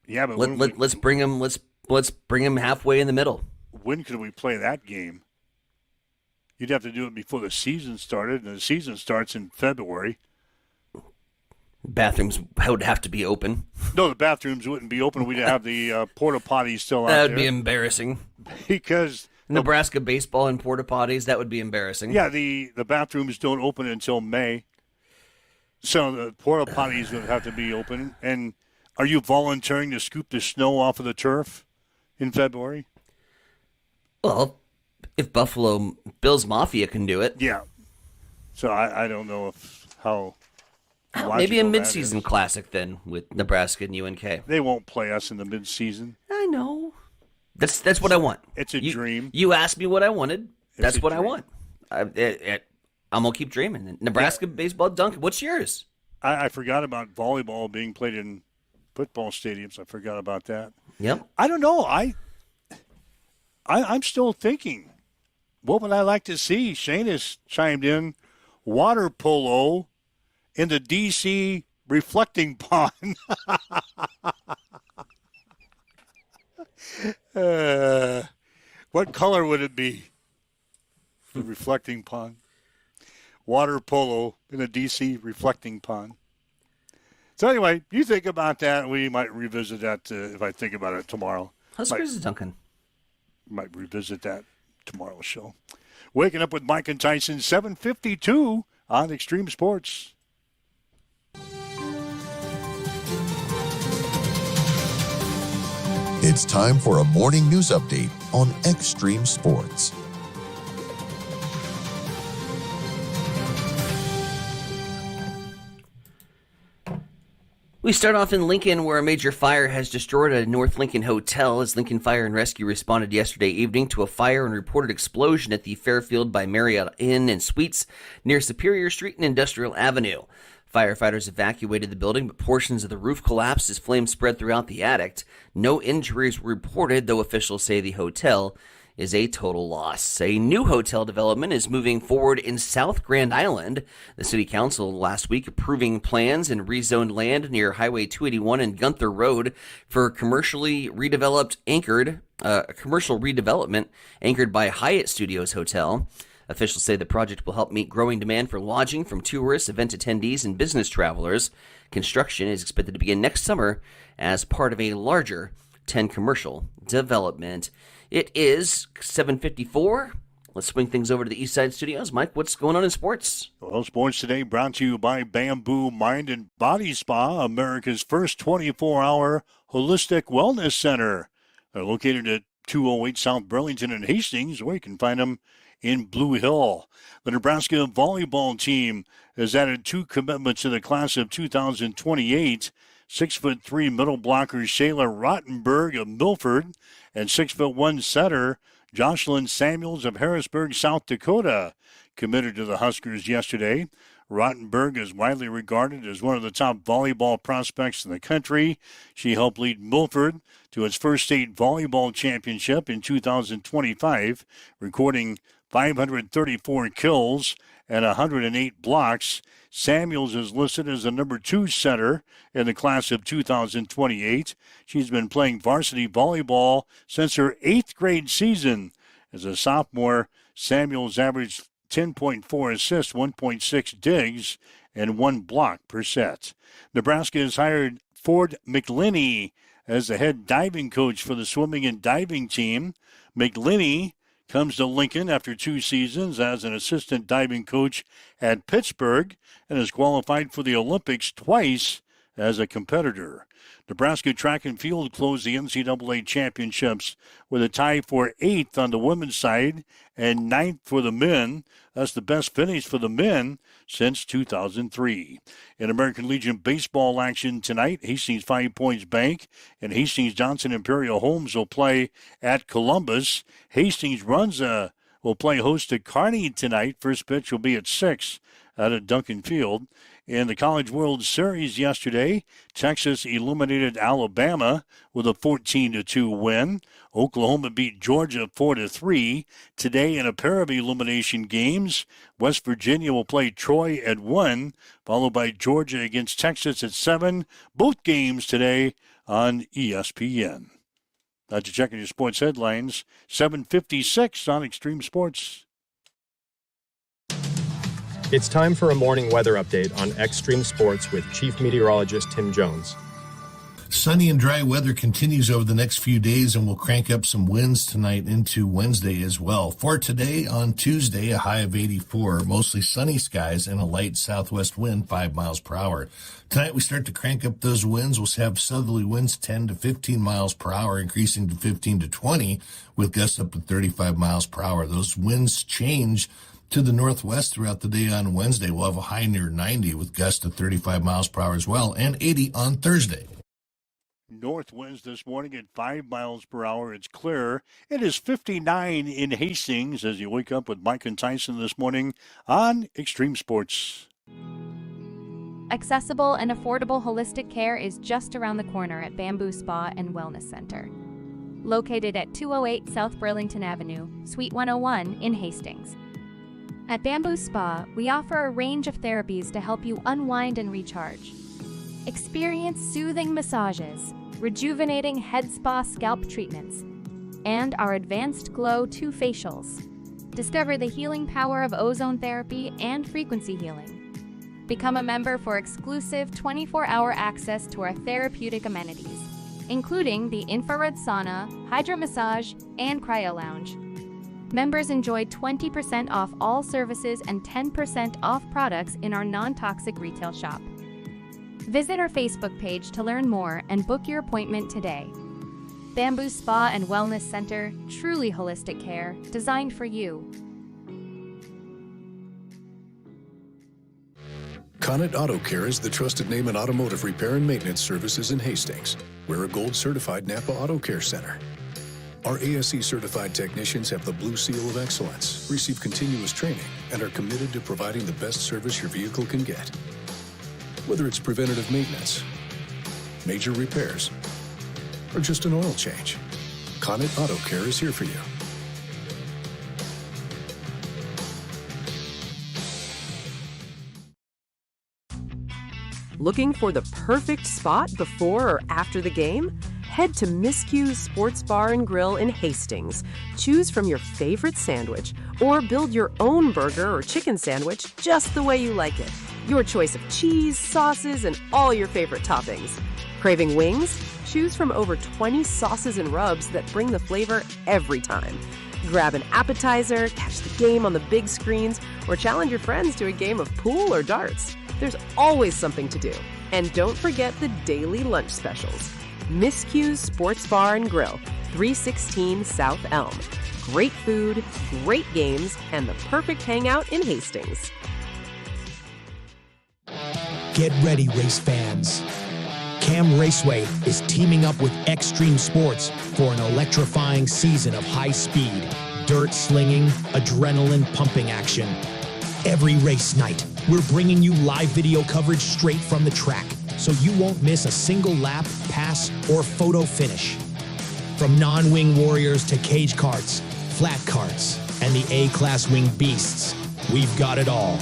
Speaker 3: yeah, but
Speaker 4: let's bring them. Let's bring them halfway in the middle.
Speaker 3: When could we play that game? You'd have to do it before the season started, and the season starts in February.
Speaker 4: Bathrooms would have to be open.
Speaker 3: No, the bathrooms wouldn't be open. We'd have the porta potties still out
Speaker 4: there. That would
Speaker 3: be
Speaker 4: embarrassing.
Speaker 3: Because
Speaker 4: Nebraska baseball and porta potties, that would be embarrassing.
Speaker 3: Yeah, the bathrooms don't open until May. So the porta potties would have to be open. And are you volunteering to scoop the snow off of the turf in February?
Speaker 4: Well, if Buffalo Bills Mafia can do it.
Speaker 3: Yeah. So I don't know how
Speaker 4: maybe a midseason classic then with Nebraska and UNK.
Speaker 3: They won't play us in the midseason.
Speaker 4: I know. That's what I want.
Speaker 3: It's a dream.
Speaker 4: You asked me what I wanted. That's what I want. I'm going to keep dreaming. Nebraska baseball, Duncan, what's yours?
Speaker 3: I forgot about volleyball being played in football stadiums. I forgot about that.
Speaker 4: Yep.
Speaker 3: I don't know. I'm still thinking. What would I like to see? Shane has chimed in. Water polo in the D.C. reflecting pond. What color would it be? The reflecting pond. Water polo in a D.C. reflecting pond. So anyway, you think about that. We might revisit that if I think about it tomorrow.
Speaker 4: Huskers is Duncan.
Speaker 3: Might revisit that tomorrow's show. Waking Up with Mike and Tyson, 7:52 on Extreme Sports.
Speaker 5: It's time for a morning news update on Extreme Sports.
Speaker 4: We start off in Lincoln, where a major fire has destroyed a North Lincoln hotel as Lincoln Fire and Rescue responded yesterday evening to a fire and reported explosion at the Fairfield by Marriott Inn and Suites near Superior Street and Industrial Avenue. Firefighters evacuated the building, but portions of the roof collapsed as flames spread throughout the attic. No injuries were reported, though officials say the hotel is a total loss. A new hotel development is moving forward in South Grand Island. The city council last week approving plans and rezoned land near Highway 281 and Gunther Road for commercial redevelopment anchored by Hyatt Studios Hotel. Officials say the project will help meet growing demand for lodging from tourists, event attendees, and business travelers. Construction is expected to begin next summer as part of a larger 10 commercial development. It is 7:54. Let's swing things over to the East Side Studios. Mike, what's going on in sports?
Speaker 3: Well, sports today brought to you by Bamboo Mind and Body Spa, America's first 24-hour holistic wellness center. They're located at 208 South Burlington in Hastings, where you can find them in Blue Hill. The Nebraska volleyball team has added 2 commitments to the class of 2028. 6'3" middle blocker Shayla Rottenberg of Milford and 6'1" setter Jocelyn Samuels of Harrisburg, South Dakota. committed to the Huskers yesterday. Rottenberg is widely regarded as one of the top volleyball prospects in the country. She helped lead Milford to its first state volleyball championship in 2025, recording 534 kills and 108 blocks. Samuels is listed as the number 2 center in the class of 2028. She's been playing varsity volleyball since her 8th grade season. As a sophomore, Samuels averaged 10.4 assists, 1.6 digs, and 1 block per set. Nebraska has hired Ford McLinney as the head diving coach for the swimming and diving team. McLinney comes to Lincoln after 2 seasons as an assistant diving coach at Pittsburgh and has qualified for the Olympics twice as a competitor. Nebraska track and field closed the NCAA championships with a tie for 8th on the women's side and 9th for the men. That's the best finish for the men since 2003. In American Legion baseball action tonight, Hastings 5 Points Bank and Hastings Johnson Imperial Homes will play at Columbus. Hastings will play host to Kearney tonight. First pitch will be at 6 out at Duncan Field. In the College World Series yesterday, Texas eliminated Alabama with a 14-2 win. Oklahoma beat Georgia 4-3. Today, in a pair of elimination games, West Virginia will play Troy at 1, followed by Georgia against Texas at 7. Both games today on ESPN. Now to check on your sports headlines, 7:56 on Extreme Sports.
Speaker 6: It's time for a morning weather update on Extreme Sports with Chief Meteorologist Tim Jones.
Speaker 7: Sunny and dry weather continues over the next few days, and we'll crank up some winds tonight into Wednesday as well. For today, on Tuesday, a high of 84, mostly sunny skies and a light southwest wind, 5 miles per hour. Tonight, we start to crank up those winds. We'll have southerly winds 10 to 15 miles per hour, increasing to 15 to 20, with gusts up to 35 miles per hour. Those winds change to the northwest throughout the day on Wednesday. We'll have a high near 90 with gusts of 35 miles per hour as well, and 80 on Thursday.
Speaker 3: North winds this morning at 5 miles per hour. It's clear. It is 59 in Hastings as you wake up with Mike and Tyson this morning on Extreme Sports.
Speaker 8: Accessible and affordable holistic care is just around the corner at Bamboo Spa and Wellness Center. Located at 208 South Burlington Avenue, Suite 101 in Hastings. At Bamboo Spa, we offer a range of therapies to help you unwind and recharge. Experience soothing massages, rejuvenating head spa scalp treatments, and our Advanced Glow 2 facials. Discover the healing power of ozone therapy and frequency healing. Become a member for exclusive 24-hour access to our therapeutic amenities, including the infrared sauna, hydro massage, and cryo lounge. Members enjoy 20% off all services and 10% off products in our non-toxic retail shop. Visit our Facebook page to learn more and book your appointment today. Bamboo Spa and Wellness Center, truly holistic care, designed for you.
Speaker 16: Connet Auto Care is the trusted name in automotive repair and maintenance services in Hastings. We're a gold-certified Napa Auto Care Center. Our ASE-certified technicians have the Blue Seal of Excellence, receive continuous training, and are committed to providing the best service your vehicle can get. Whether it's preventative maintenance, major repairs, or just an oil change, Connet Auto Care is here for you.
Speaker 17: Looking for the perfect spot before or after the game? Head to Miscue's Sports Bar and Grill in Hastings. Choose from your favorite sandwich or build your own burger or chicken sandwich just the way you like it. Your choice of cheese, sauces, and all your favorite toppings. Craving wings? Choose from over 20 sauces and rubs that bring the flavor every time. Grab an appetizer, catch the game on the big screens, or challenge your friends to a game of pool or darts. There's always something to do. And don't forget the daily lunch specials. Miscue's Sports Bar and Grill, 316 South Elm. Great food, great games, and the perfect hangout in Hastings.
Speaker 13: Get ready, race fans. Cam Raceway is teaming up with Extreme Sports for an electrifying season of high speed, dirt slinging, adrenaline pumping action. Every race night, we're bringing you live video coverage straight from the track, so you won't miss a single lap, pass, or photo finish. From non-wing warriors to cage karts, flat karts, and the A-class wing beasts, we've got it all.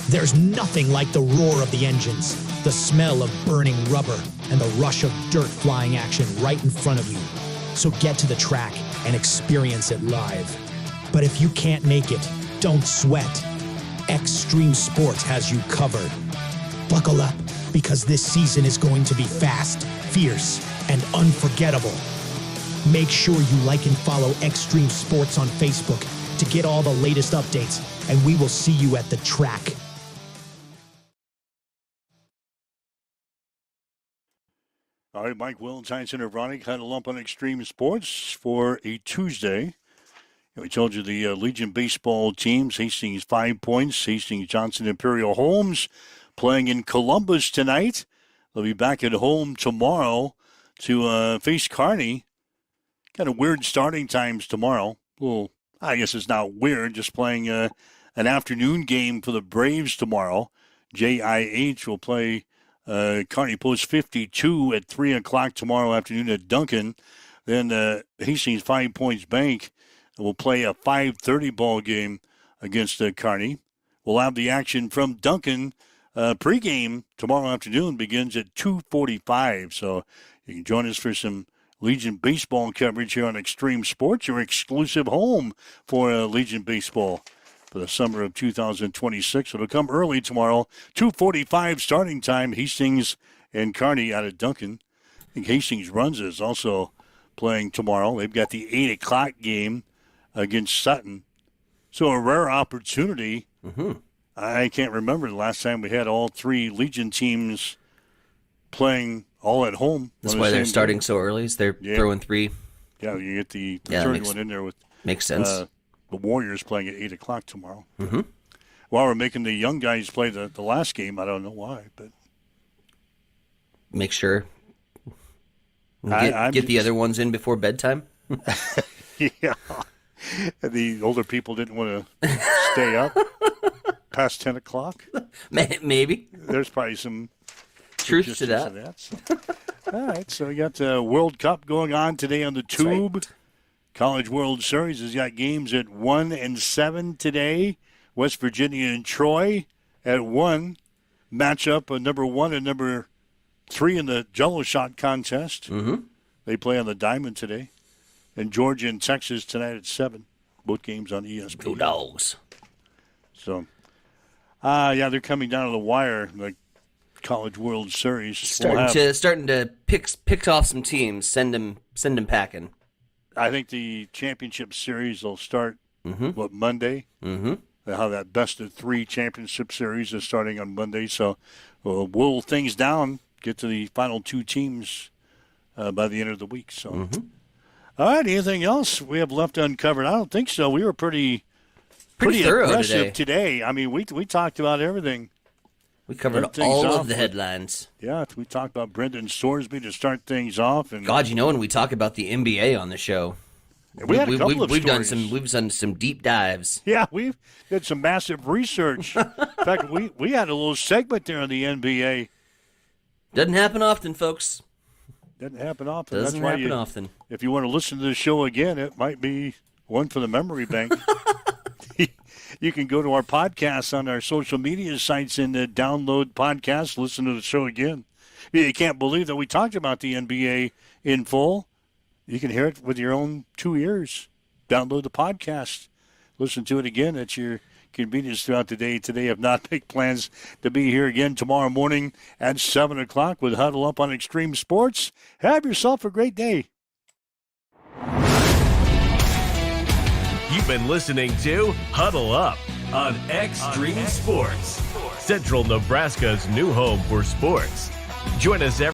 Speaker 13: There's nothing like the roar of the engines, the smell of burning rubber, and the rush of dirt flying action right in front of you. So get to the track and experience it live. But if you can't make it, don't sweat. Extreme Sports has you covered. Buckle up, because this season is going to be fast, fierce, and unforgettable. Make sure you like and follow Extreme Sports on Facebook to get all the latest updates, and we will see you at the track.
Speaker 3: All right, Mike Will, Tyson Evronic, huddle up on Extreme Sports for a Tuesday. We told you the Legion baseball teams, Hastings 5 points, Hastings Johnson Imperial Holmes playing in Columbus tonight. They'll be back at home tomorrow to face Kearney. Kind of weird starting times tomorrow. Well, I guess it's not weird, just playing an afternoon game for the Braves tomorrow. JIH will play Kearney Post 52 at 3 o'clock tomorrow afternoon at Duncan. Then Hastings 5 Points Bank will play a 5:30 ball game against Kearney. We'll have the action from Duncan. Pregame tomorrow afternoon begins at 2:45. So you can join us for some Legion baseball coverage here on Extreme Sports, your exclusive home for Legion baseball for the summer of 2026. It'll come early tomorrow, 2:45 starting time. Hastings and Kearney out of Duncan. I think Hastings Runs is also playing tomorrow. They've got the 8 o'clock game against Sutton. So a rare opportunity.
Speaker 4: Mm-hmm.
Speaker 3: I can't remember the last time we had all three Legion teams playing all at home.
Speaker 4: That's why they're starting so early, is they're throwing three.
Speaker 3: Yeah, you get the third one in there with
Speaker 4: makes sense.
Speaker 3: The Warriors playing at 8 o'clock tomorrow.
Speaker 4: Mm-hmm.
Speaker 3: While we're making the young guys play the last game, I don't know why, but
Speaker 4: make sure get the other ones in before bedtime.
Speaker 3: Yeah. The older people didn't want to stay up past 10 o'clock.
Speaker 4: Maybe.
Speaker 3: There's probably some
Speaker 4: truth to that.
Speaker 3: So. All right, so we got the World Cup going on today on the Tube. Right. College World Series has got games at 1 and 7 today. West Virginia and Troy at 1. Matchup of number 1 and number 3 in the Jello Shot contest.
Speaker 4: Mm-hmm.
Speaker 3: They play on the Diamond today. And Georgia and Texas tonight at 7. Both games on ESPN.
Speaker 4: Go Dogs.
Speaker 3: So, they're coming down to the wire, the College World Series.
Speaker 4: Starting to pick off some teams, send them packing.
Speaker 3: I think the championship series will start, Monday?
Speaker 4: Mm-hmm.
Speaker 3: How that best of 3 championship series is starting on Monday. So we'll whittle things down, get to the final 2 teams by the end of the week. So.
Speaker 4: Mm-hmm.
Speaker 3: All right, anything else we have left uncovered? I don't think so. We were pretty
Speaker 4: thorough
Speaker 3: aggressive today. I mean, we talked about everything.
Speaker 4: We covered all of the headlines.
Speaker 3: Yeah, we talked about Brendan Sorsby to start things off. And
Speaker 4: God, when we talk about the NBA on the show,
Speaker 3: we had a couple of
Speaker 4: we've
Speaker 3: stories.
Speaker 4: done some deep dives.
Speaker 3: Yeah, we've did some massive research. In fact, we had a little segment there on the NBA.
Speaker 4: Doesn't happen often, folks.
Speaker 3: Doesn't happen often.
Speaker 4: Doesn't happen often.
Speaker 3: If you want to listen to the show again, it might be one for the memory bank. You can go to our podcasts on our social media sites and download podcasts, listen to the show again. You can't believe that we talked about the NBA in full. You can hear it with your own 2 ears. Download the podcast. Listen to it again at your convenience throughout the day. Today, have not make plans to be here again tomorrow morning at 7 o'clock with Huddle Up on Extreme Sports. Have yourself a great day.
Speaker 2: You've been listening to Huddle Up on Extreme Sports, Central Nebraska's new home for sports. Join us every